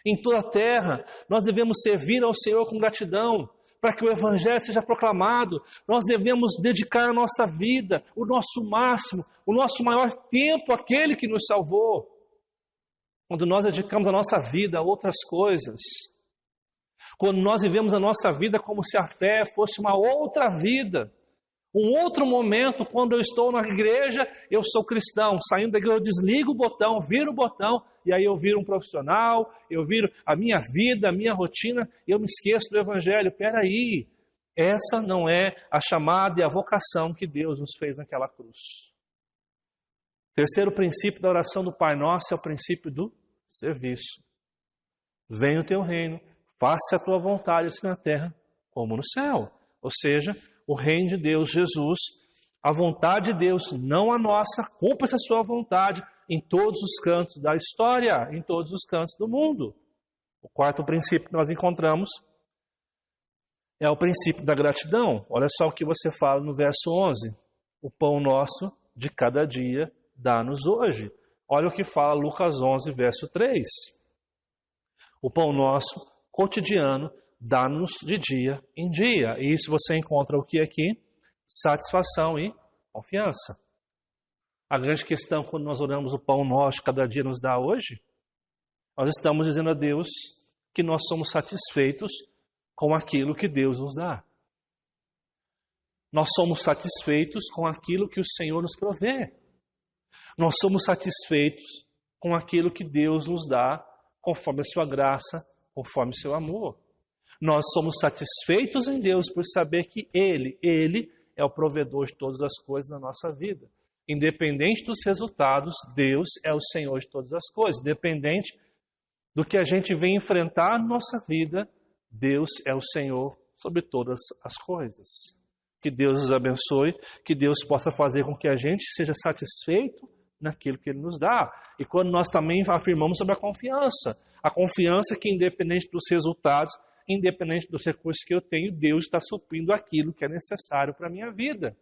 Em toda a terra, nós devemos servir ao Senhor com gratidão, para que o Evangelho seja proclamado. Nós devemos dedicar a nossa vida, o nosso máximo, o nosso maior tempo àquele que nos salvou. Quando nós dedicamos a nossa vida a outras coisas, quando nós vivemos a nossa vida como se a fé fosse uma outra vida, um outro momento, quando eu estou na igreja, eu sou cristão, saindo da igreja eu desligo o botão, viro o botão, e aí eu viro um profissional, eu viro a minha vida, a minha rotina, e eu me esqueço do Evangelho. Peraí, essa não é a chamada e a vocação que Deus nos fez naquela cruz. Terceiro princípio da oração do Pai Nosso é o princípio do serviço. Venha o teu reino, faça a tua vontade assim na terra como no céu. Ou seja, o reino de Deus, Jesus, a vontade de Deus, não a nossa, cumpra-se a sua vontade em todos os cantos da história, em todos os cantos do mundo. O quarto princípio que nós encontramos é o princípio da gratidão. Olha só o que você fala no verso 11. O pão nosso de cada dia dá-nos hoje. Olha o que fala Lucas 11, verso 3. O pão nosso cotidiano dá-nos de dia em dia. E isso você encontra o que aqui? Satisfação e confiança. A grande questão quando nós oramos o pão nosso cada dia nos dá hoje, nós estamos dizendo a Deus, que nós somos satisfeitos com aquilo que Deus nos dá. Nós somos satisfeitos com aquilo que o Senhor nos provê. Nós somos satisfeitos com aquilo que Deus nos dá, conforme a sua graça, conforme o seu amor. Nós somos satisfeitos em Deus por saber que Ele é o provedor de todas as coisas na nossa vida. Independente dos resultados, Deus é o Senhor de todas as coisas. Independente do que a gente vem enfrentar na nossa vida, Deus é o Senhor sobre todas as coisas. Que Deus nos abençoe, que Deus possa fazer com que a gente seja satisfeito naquilo que Ele nos dá. E quando nós também afirmamos sobre a confiança que independente dos resultados, independente dos recursos que eu tenho, Deus está suprindo aquilo que é necessário para a minha vida.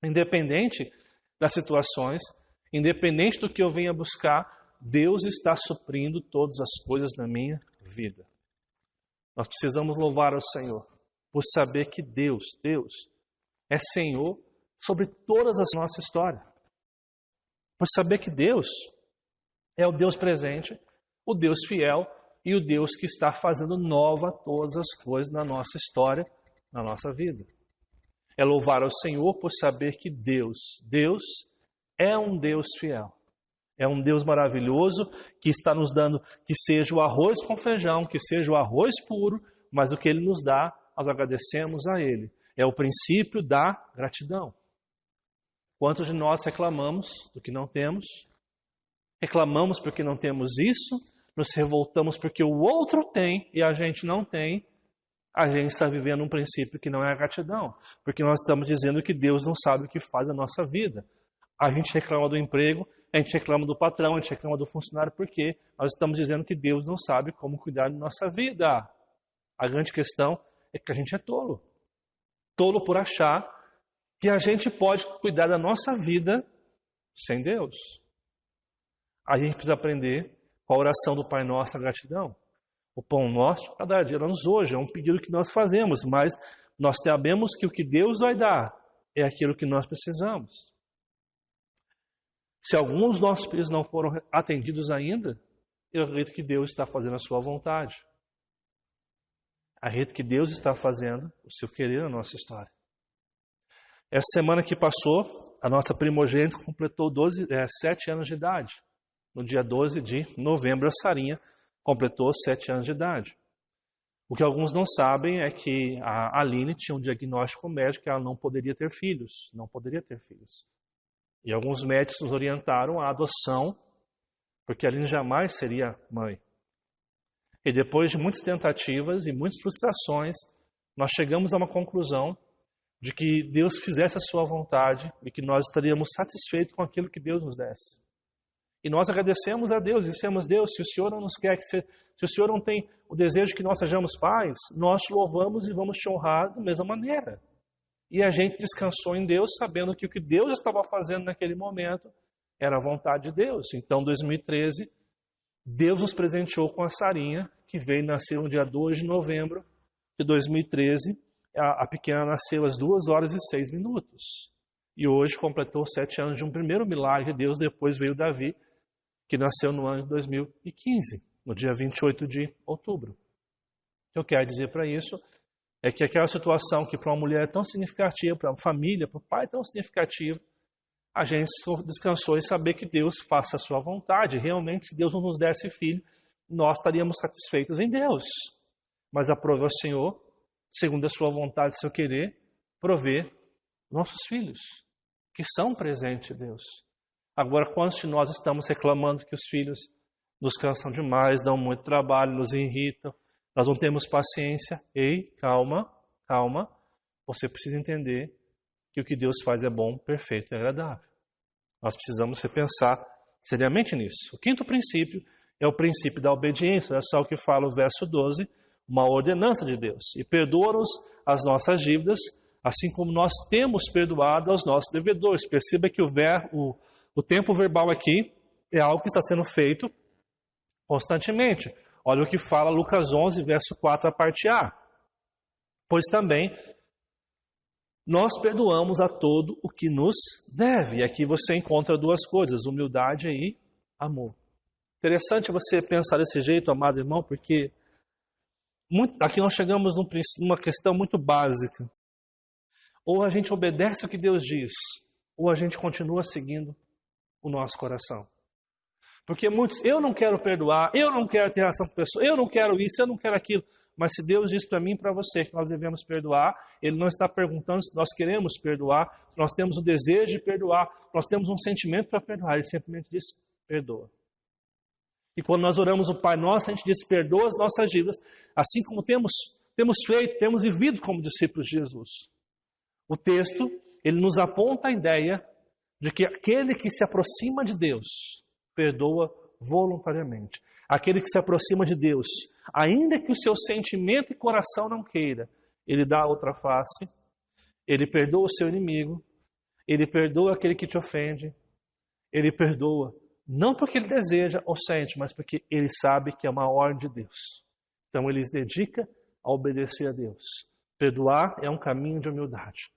Independente das situações, independente do que eu venha buscar, Deus está suprindo todas as coisas na minha vida. Nós precisamos louvar ao Senhor por saber que Deus é Senhor sobre todas as nossas histórias. Por saber que Deus é o Deus presente, o Deus fiel e o Deus que está fazendo nova todas as coisas na nossa história, na nossa vida. É louvar ao Senhor por saber que Deus é um Deus fiel. É um Deus maravilhoso que está nos dando que seja o arroz com feijão, que seja o arroz puro, mas o que Ele nos dá, nós agradecemos a Ele. É o princípio da gratidão. Quantos de nós reclamamos do que não temos? Reclamamos porque não temos isso, nos revoltamos porque o outro tem e a gente não tem. A gente está vivendo um princípio que não é a gratidão, porque nós estamos dizendo que Deus não sabe o que faz a nossa vida. A gente reclama do emprego, a gente reclama do patrão, a gente reclama do funcionário, porque nós estamos dizendo que Deus não sabe como cuidar da nossa vida. A grande questão é que a gente é tolo. Tolo por achar que a gente pode cuidar da nossa vida sem Deus. A gente precisa aprender com a oração do Pai Nosso, a gratidão. O pão nosso, cada dia dá-nos hoje, é um pedido que nós fazemos, mas nós sabemos que o que Deus vai dar é aquilo que nós precisamos. Se alguns dos nossos pedidos não foram atendidos ainda, eu acredito que Deus está fazendo a sua vontade. Acredito que Deus está fazendo o seu querer na nossa história. Essa semana que passou, a nossa primogênita completou 7 anos de idade. No dia 12 de novembro, a Sarinha completou 7 anos de idade. O que alguns não sabem é que a Aline tinha um diagnóstico médico que ela não poderia ter filhos. Não poderia ter filhos. E alguns médicos nos orientaram à adoção, porque a Aline jamais seria mãe. E depois de muitas tentativas e muitas frustrações, nós chegamos a uma conclusão de que Deus fizesse a sua vontade e que nós estaríamos satisfeitos com aquilo que Deus nos desse. E nós agradecemos a Deus e dissemos: Deus, se o Senhor não nos quer, se o Senhor não tem o desejo que nós sejamos pais, nós te louvamos e vamos te honrar da mesma maneira. E a gente descansou em Deus, sabendo que o que Deus estava fazendo naquele momento era a vontade de Deus. Então, em 2013, Deus nos presenteou com a Sarinha, que veio nascer no dia 2 de novembro de 2013. A pequena nasceu às 2h06. E hoje completou 7 anos de um primeiro milagre de Deus. Depois veio Davi, que nasceu no ano de 2015, no dia 28 de outubro. O que eu quero dizer para isso é que aquela situação que para uma mulher é tão significativa, para uma família, para o pai é tão significativo, a gente descansou em saber que Deus faça a sua vontade. Realmente, se Deus não nos desse filho, nós estaríamos satisfeitos em Deus. Mas aprove ao Senhor, segundo a sua vontade e seu querer, prover nossos filhos, que são presentes de Deus. Agora, quantos de nós estamos reclamando que os filhos nos cansam demais, dão muito trabalho, nos irritam, nós não temos paciência? Ei, calma. Você precisa entender que o que Deus faz é bom, perfeito e agradável. Nós precisamos repensar seriamente nisso. O quinto princípio é o princípio da obediência. Olha só o que fala o verso 12, uma ordenança de Deus. E perdoa-nos as nossas dívidas, assim como nós temos perdoado aos nossos devedores. Perceba que o tempo verbal aqui é algo que está sendo feito constantemente. Olha o que fala Lucas 11, verso 4, a parte A. Pois também nós perdoamos a todo o que nos deve. E aqui você encontra duas coisas, humildade e amor. Interessante você pensar desse jeito, amado irmão, porque Aqui nós chegamos numa questão muito básica. Ou a gente obedece o que Deus diz, ou a gente continua seguindo o nosso coração. Porque muitos, eu não quero perdoar, eu não quero ter relação com pessoas, eu não quero isso, eu não quero aquilo. Mas se Deus diz para mim e para você que nós devemos perdoar, Ele não está perguntando se nós queremos perdoar, se nós temos o desejo de perdoar, nós temos um sentimento para perdoar. Ele simplesmente diz, perdoa. E quando nós oramos o Pai Nosso, a gente diz, perdoa as nossas dívidas, assim como temos feito, temos vivido como discípulos de Jesus. O texto, ele nos aponta a ideia de que aquele que se aproxima de Deus, perdoa voluntariamente. Aquele que se aproxima de Deus, ainda que o seu sentimento e coração não queira, ele dá a outra face, ele perdoa o seu inimigo, ele perdoa aquele que te ofende, ele perdoa, não porque ele deseja ou sente, mas porque ele sabe que é uma ordem de Deus. Então ele se dedica a obedecer a Deus. Perdoar é um caminho de humildade,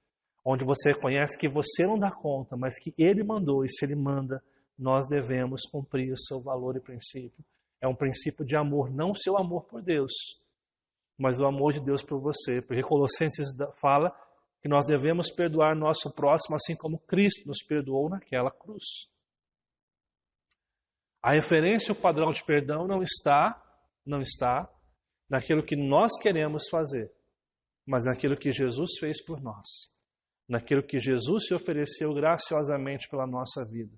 onde você reconhece que você não dá conta, mas que Ele mandou, e se Ele manda, nós devemos cumprir o seu valor e princípio. É um princípio de amor, não o seu amor por Deus, mas o amor de Deus por você. Porque Colossenses fala que nós devemos perdoar nosso próximo, assim como Cristo nos perdoou naquela cruz. A referência, o padrão de perdão não está naquilo que nós queremos fazer, mas naquilo que Jesus fez por nós. Naquilo que Jesus se ofereceu graciosamente pela nossa vida.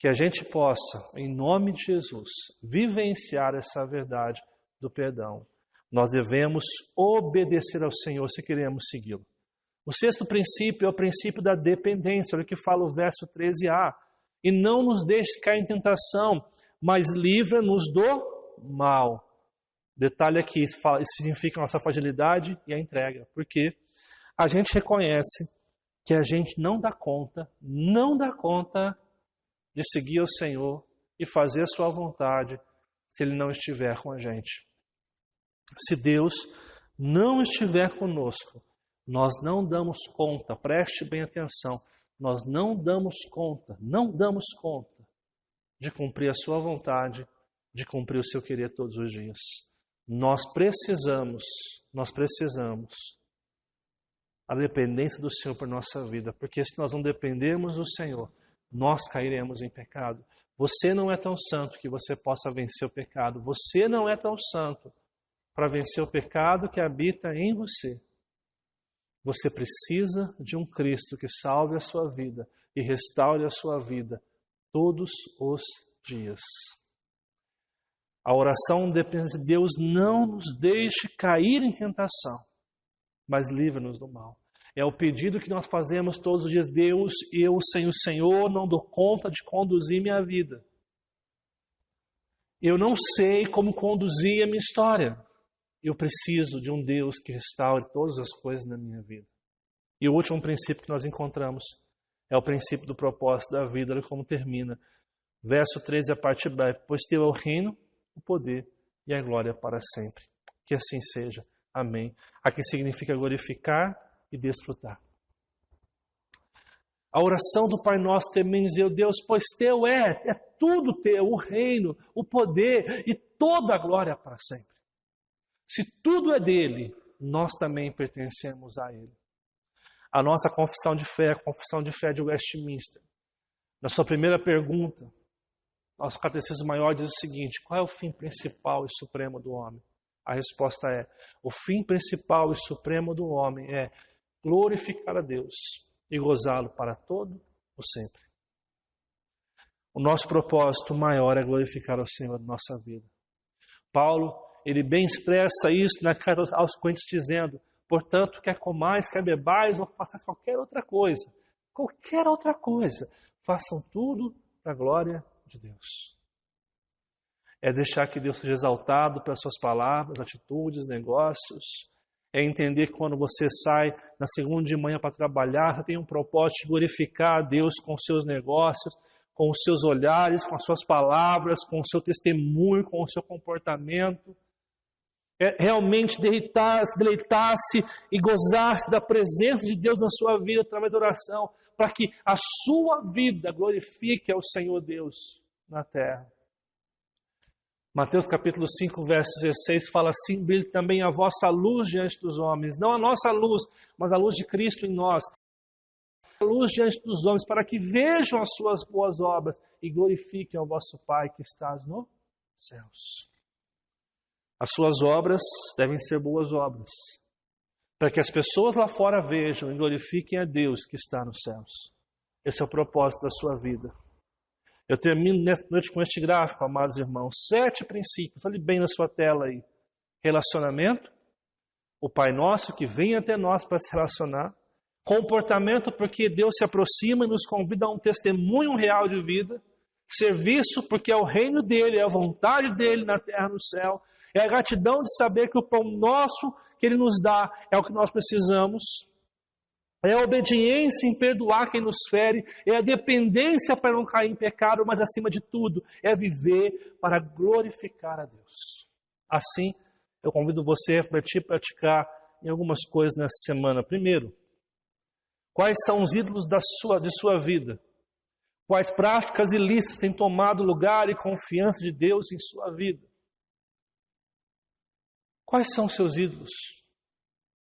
Que a gente possa, em nome de Jesus, vivenciar essa verdade do perdão. Nós devemos obedecer ao Senhor se queremos segui-lo. O sexto princípio é o princípio da dependência. Olha o que fala o verso 13a. E não nos deixe cair em tentação, mas livra-nos do mal. Detalhe aqui, significa a nossa fragilidade e a entrega. Porque a gente reconhece que a gente não dá conta de seguir o Senhor e fazer a sua vontade se Ele não estiver com a gente. Se Deus não estiver conosco, nós não damos conta, preste bem atenção, nós não damos conta de cumprir a sua vontade, de cumprir o seu querer todos os dias. Nós precisamos a dependência do Senhor por nossa vida, porque se nós não dependermos do Senhor, nós cairemos em pecado. Você não é tão santo que você possa vencer o pecado. Você não é tão santo para vencer o pecado que habita em você. Você precisa de um Cristo que salve a sua vida e restaure a sua vida todos os dias. A oração depende de Deus, não nos deixe cair em tentação, mas livra-nos do mal. É o pedido que nós fazemos todos os dias. Deus, eu sem o Senhor não dou conta de conduzir minha vida. Eu não sei como conduzir a minha história. Eu preciso de um Deus que restaure todas as coisas na minha vida. E o último princípio que nós encontramos é o princípio do propósito da vida. Olha como termina. Verso 13, a parte B. Pois teu é o reino, o poder e a glória para sempre. Que assim seja. Amém. Aqui significa glorificar e desfrutar. A oração do Pai Nosso também diz, Deus, pois teu é tudo teu, o reino, o poder e toda a glória para sempre. Se tudo é dele, nós também pertencemos a ele. A nossa confissão de fé, a confissão de fé de Westminster, na sua primeira pergunta, nosso catecismo maior diz o seguinte, qual é o fim principal e supremo do homem? A resposta é, o fim principal e supremo do homem é glorificar a Deus e gozá-lo para todo o sempre. O nosso propósito maior é glorificar ao Senhor na nossa vida. Paulo, ele bem expressa isso na carta aos Coríntios dizendo, portanto, quer comais, quer bebais ou façais qualquer outra coisa, façam tudo para a glória de Deus. É deixar que Deus seja exaltado pelas suas palavras, atitudes, negócios. É entender que quando você sai na segunda de manhã para trabalhar, você tem um propósito de glorificar a Deus com os seus negócios, com os seus olhares, com as suas palavras, com o seu testemunho, com o seu comportamento. É realmente deleitar-se e gozar-se da presença de Deus na sua vida através da oração, para que a sua vida glorifique ao Senhor Deus na terra. Mateus capítulo 5, verso 16 fala assim: brilhe também a vossa luz diante dos homens, não a nossa luz, mas a luz de Cristo em nós. A luz diante dos homens, para que vejam as suas boas obras e glorifiquem ao vosso Pai que estás nos céus. As suas obras devem ser boas obras, para que as pessoas lá fora vejam e glorifiquem a Deus que está nos céus. Esse é o propósito da sua vida. Eu termino nesta noite com este gráfico, amados irmãos. 7 princípios, olhe bem na sua tela aí. Relacionamento, o Pai Nosso que vem até nós para se relacionar. Comportamento, porque Deus se aproxima e nos convida a um testemunho real de vida. Serviço, porque é o reino dele, é a vontade dele na terra e no céu. É a gratidão de saber que o pão nosso que ele nos dá é o que nós precisamos. É a obediência em perdoar quem nos fere, é a dependência para não cair em pecado, mas acima de tudo, é viver para glorificar a Deus. Assim, eu convido você a refletir e praticar em algumas coisas nessa semana. Primeiro, quais são os ídolos de sua vida? Quais práticas ilícitas têm tomado lugar e confiança de Deus em sua vida? Quais são os seus ídolos?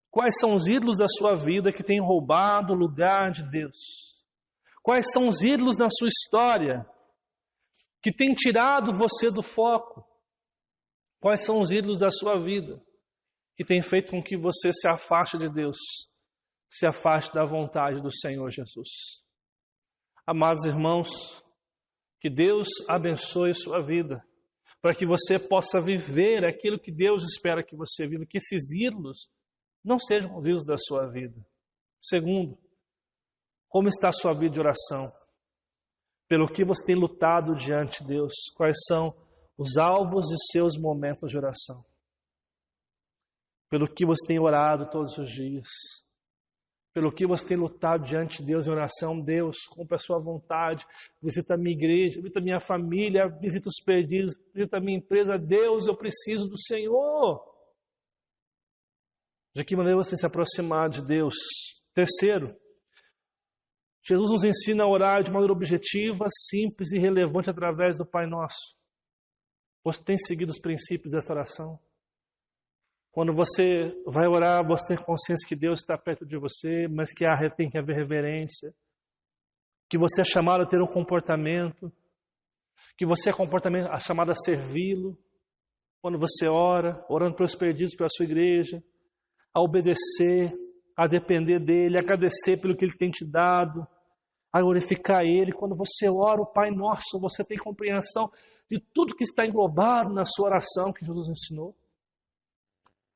Quais são os ídolos da sua vida que têm roubado o lugar de Deus? Quais são os ídolos na sua história que têm tirado você do foco? Quais são os ídolos da sua vida que têm feito com que você se afaste de Deus, se afaste da vontade do Senhor Jesus? Amados irmãos, que Deus abençoe sua vida, para que você possa viver aquilo que Deus espera que você viva, que esses ídolos não sejam os ídolos da sua vida. Segundo, como está a sua vida de oração? Pelo que você tem lutado diante de Deus? Quais são os alvos de seus momentos de oração? Pelo que você tem orado todos os dias? Pelo que você tem lutado diante de Deus em oração? Deus, cumpra a sua vontade, visita a minha igreja, visita a minha família, visita os perdidos, visita a minha empresa. Deus, eu preciso do Senhor. De que maneira você se aproximar de Deus? Terceiro, Jesus nos ensina a orar de maneira objetiva, simples e relevante através do Pai Nosso. Você tem seguido os princípios dessa oração? Quando você vai orar, você tem consciência que Deus está perto de você, mas que tem que haver reverência, que você é chamado a ter um comportamento, que você é chamado a servi-lo. Quando você ora, orando pelos perdidos, pela sua igreja, a obedecer, a depender dele, a agradecer pelo que ele tem te dado, a glorificar ele. Quando você ora o Pai Nosso, você tem compreensão de tudo que está englobado na sua oração que Jesus ensinou.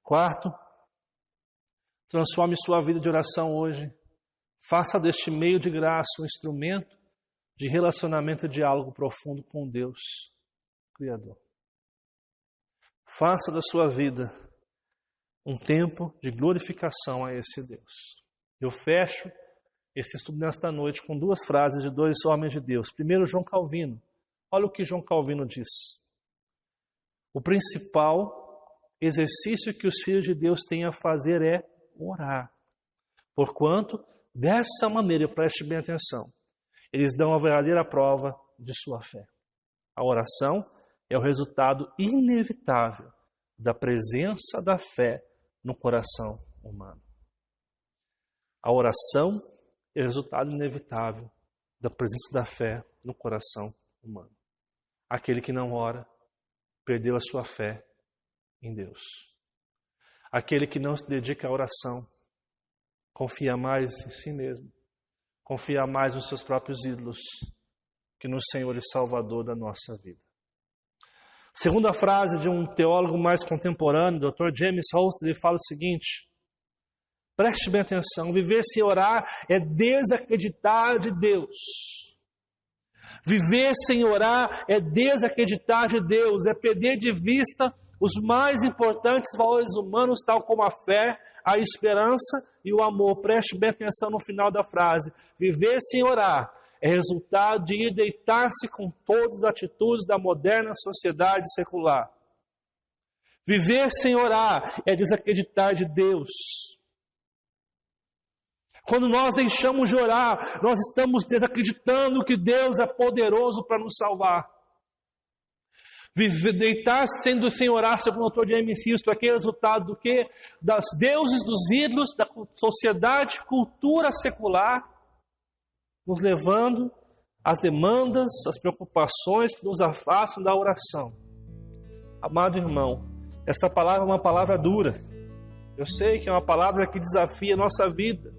Quarto, transforme sua vida de oração hoje. Faça deste meio de graça um instrumento de relacionamento e diálogo profundo com Deus, Criador. Faça da sua vida um tempo de glorificação a esse Deus. Eu fecho esse estudo nesta noite com 2 frases de 2 homens de Deus. Primeiro, João Calvino. Olha o que João Calvino diz. O principal exercício que os filhos de Deus têm a fazer é orar. Porquanto, dessa maneira, preste bem atenção, eles dão a verdadeira prova de sua fé. A oração é o resultado inevitável da presença da fé no coração humano. A oração é o resultado inevitável da presença da fé no coração humano. Aquele que não ora perdeu a sua fé em Deus. Aquele que não se dedica à oração confia mais em si mesmo, confia mais nos seus próprios ídolos que no Senhor e Salvador da nossa vida. Segunda frase de um teólogo mais contemporâneo, Dr. James Holst, ele fala o seguinte: preste bem atenção, viver sem orar é desacreditar de Deus. Viver sem orar é desacreditar de Deus, é perder de vista os mais importantes valores humanos, tal como a fé, a esperança e o amor. Preste bem atenção no final da frase. Viver sem orar é resultado de ir deitar-se com todas as atitudes da moderna sociedade secular. Viver sem orar é desacreditar de Deus. Quando nós deixamos de orar, nós estamos desacreditando que Deus é poderoso para nos salvar. Deitar sendo sem orar, segundo o autor de Jaime Sisto, aqui é resultado do quê? Das deuses, dos ídolos, da sociedade, cultura secular, nos levando às demandas, às preocupações que nos afastam da oração. Amado irmão, esta palavra é uma palavra dura. Eu sei que é uma palavra que desafia a nossa vida.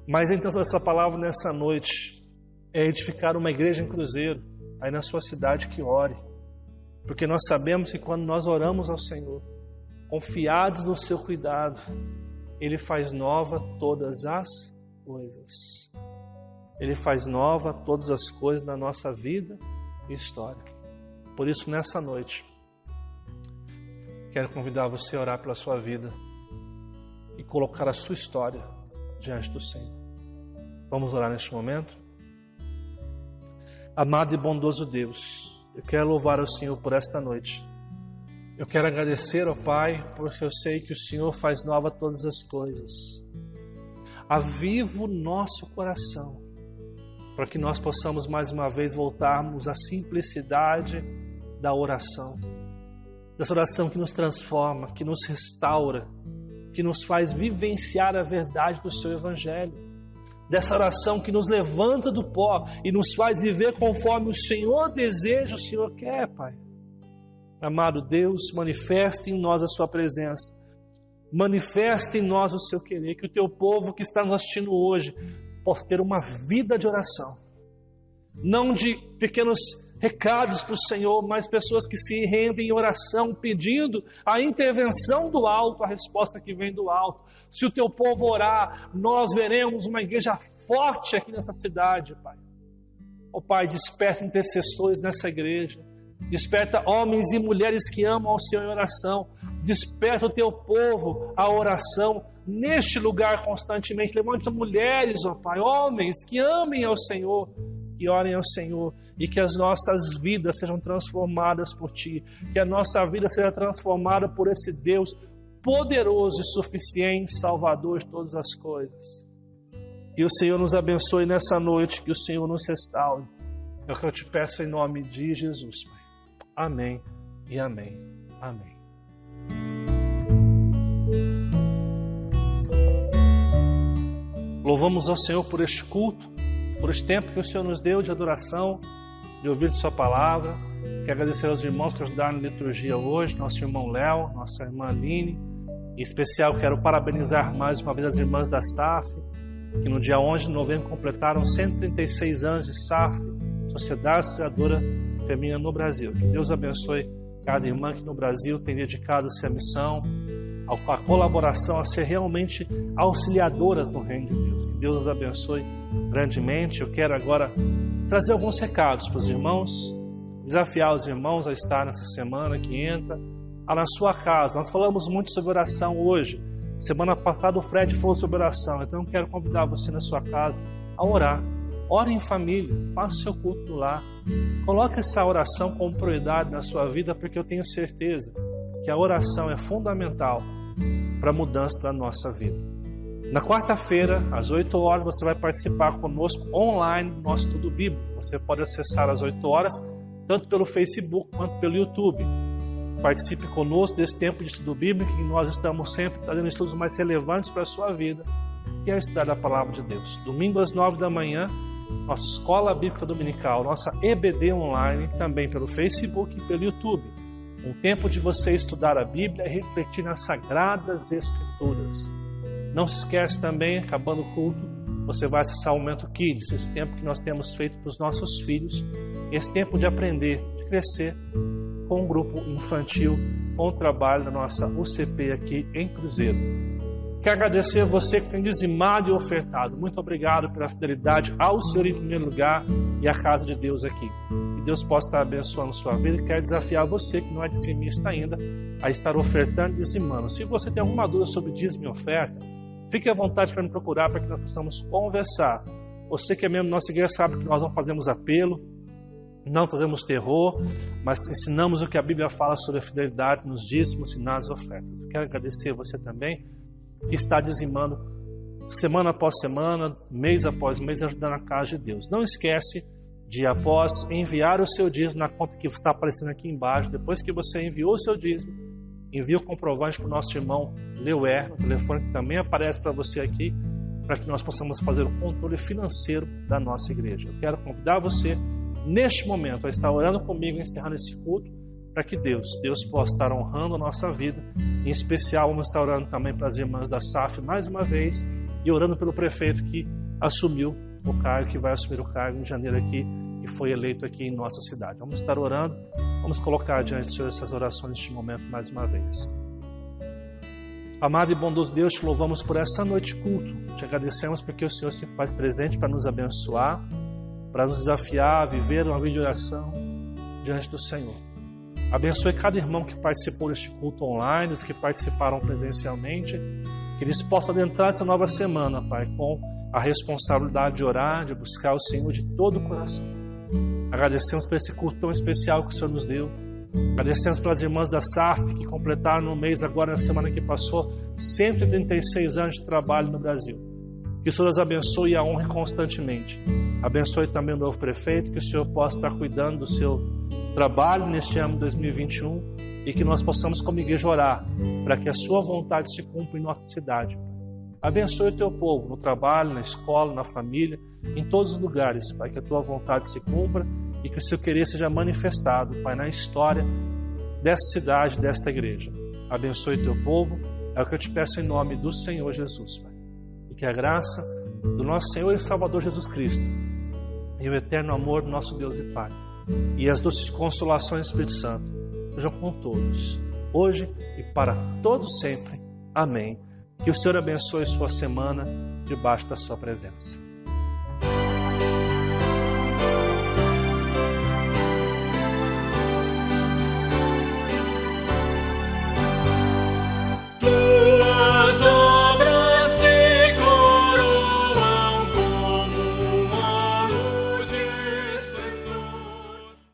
Mas a intenção dessa palavra nessa noite é edificar uma igreja em Cruzeiro, aí na sua cidade, que ore. Porque nós sabemos que quando nós oramos ao Senhor, confiados no seu cuidado, Ele faz nova todas as coisas. Ele faz nova todas as coisas na nossa vida e história. Por isso, nessa noite, quero convidar você a orar pela sua vida e colocar a sua história diante do Senhor. Vamos orar neste momento? Amado e bondoso Deus, eu quero louvar o Senhor por esta noite. Eu quero agradecer ao Pai, porque eu sei que o Senhor faz nova todas as coisas. Aviva o nosso coração, para que nós possamos mais uma vez voltarmos à simplicidade da oração. Dessa oração que nos transforma, que nos restaura, que nos faz vivenciar a verdade do seu Evangelho. Dessa oração que nos levanta do pó e nos faz viver conforme o Senhor deseja, o Senhor quer, Pai. Amado Deus, manifeste em nós a sua presença. Manifeste em nós o seu querer, que o teu povo que está nos assistindo hoje possa ter uma vida de oração. Não de pequenos recados para o Senhor, mas pessoas que se rendem em oração, pedindo a intervenção do alto, a resposta que vem do alto. Se o teu povo orar, nós veremos uma igreja forte aqui nessa cidade, Pai. Ó Pai, desperta intercessores nessa igreja. Desperta homens e mulheres que amam ao Senhor em oração. Desperta o teu povo à oração neste lugar constantemente. Levanta mulheres, ó Pai, homens que amem ao Senhor, que orem ao Senhor, e que as nossas vidas sejam transformadas por Ti, que a nossa vida seja transformada por esse Deus poderoso e suficiente, Salvador de todas as coisas. Que o Senhor nos abençoe nessa noite, que o Senhor nos restaure. É o que eu te peço em nome de Jesus, Pai. Amém e amém. Amém. Louvamos ao Senhor por este culto, por este tempo que o Senhor nos deu de adoração, de ouvir de sua palavra. Quero agradecer aos irmãos que ajudaram na liturgia hoje, nosso irmão Léo, nossa irmã Aline. Em especial quero parabenizar mais uma vez as irmãs da SAF, que no dia 11 de novembro completaram 136 anos de SAF, Sociedade Auxiliadora Feminina no Brasil. Que Deus abençoe cada irmã que no Brasil tem dedicado-se à missão, à colaboração, a ser realmente auxiliadoras no reino de Deus. Que Deus os abençoe grandemente. Eu quero agora trazer alguns recados para os irmãos, desafiar os irmãos a estar nessa semana que entra na sua casa. Nós falamos muito sobre oração hoje. Semana passada o Fred falou sobre oração, então eu quero convidar você na sua casa a orar. Ore em família, faça o seu culto do lar. Coloque essa oração como prioridade na sua vida, porque eu tenho certeza que a oração é fundamental para a mudança da nossa vida. Na quarta-feira, às 8 horas, você vai participar conosco online do nosso estudo bíblico. Você pode acessar às 8 horas, tanto pelo Facebook quanto pelo YouTube. Participe conosco desse tempo de estudo bíblico, que nós estamos sempre trazendo estudos mais relevantes para a sua vida, que é estudar a Palavra de Deus. Domingo às 9 da manhã, nossa Escola Bíblica Dominical, nossa EBD online, também pelo Facebook e pelo YouTube. Um tempo de você estudar a Bíblia e refletir nas Sagradas Escrituras. Não se esquece também, acabando o culto, você vai acessar o Momento Kids, esse tempo que nós temos feito para os nossos filhos, esse tempo de aprender, de crescer com um grupo infantil, com o trabalho da nossa UCP aqui em Cruzeiro. Quero agradecer a você que tem dizimado e ofertado. Muito obrigado pela fidelidade ao Senhor em primeiro lugar e à casa de Deus aqui. Que Deus possa estar abençoando a sua vida. E quero desafiar você que não é dizimista ainda a estar ofertando e dizimando. Se você tem alguma dúvida sobre dízimo e oferta, fique à vontade para me procurar para que nós possamos conversar. Você que é membro da nossa igreja sabe que nós não fazemos apelo, não fazemos terror, mas ensinamos o que a Bíblia fala sobre a fidelidade nos dízimos e nas ofertas. Eu quero agradecer a você também que está dizimando semana após semana, mês após mês, ajudando a casa de Deus. Não esquece de após enviar o seu dízimo na conta que está aparecendo aqui embaixo, depois que você enviou o seu dízimo, envie o comprovante para o nosso irmão Leuer, o telefone que também aparece para você aqui, para que nós possamos fazer o controle financeiro da nossa igreja. Eu quero convidar você, neste momento, a estar orando comigo, encerrando esse culto, para que Deus possa estar honrando a nossa vida. Em especial, vamos estar orando também para as irmãs da SAF mais uma vez, e orando pelo prefeito que assumiu o cargo, que vai assumir o cargo em janeiro aqui, e foi eleito aqui em nossa cidade. Vamos estar orando, vamos colocar diante do Senhor essas orações neste momento mais uma vez. Amado e bondoso Deus, te louvamos por essa noite de culto. Te agradecemos porque o Senhor se faz presente para nos abençoar, para nos desafiar a viver uma vida de oração diante do Senhor. Abençoe cada irmão que participou deste culto online, os que participaram presencialmente, que eles possam adentrar essa nova semana, Pai, com a responsabilidade de orar, de buscar o Senhor de todo o coração. Agradecemos por esse culto tão especial que o Senhor nos deu. Agradecemos pelas irmãs da SAF que completaram no mês, agora na semana que passou, 136 anos de trabalho no Brasil. Que o Senhor as abençoe e a honre constantemente. Abençoe também o novo prefeito, que o Senhor possa estar cuidando do seu trabalho neste ano de 2021 e que nós possamos como igreja orar para que a sua vontade se cumpra em nossa cidade. Abençoe o teu povo no trabalho, na escola, na família, em todos os lugares, Pai, que a tua vontade se cumpra e que o seu querer seja manifestado, Pai, na história dessa cidade, desta igreja. Abençoe o teu povo, é o que eu te peço em nome do Senhor Jesus, Pai. E que a graça do nosso Senhor e Salvador Jesus Cristo e o eterno amor do nosso Deus e Pai e as doces consolações do Espírito Santo sejam com todos, hoje e para todos sempre. Amém. Que o Senhor abençoe sua semana debaixo da sua presença.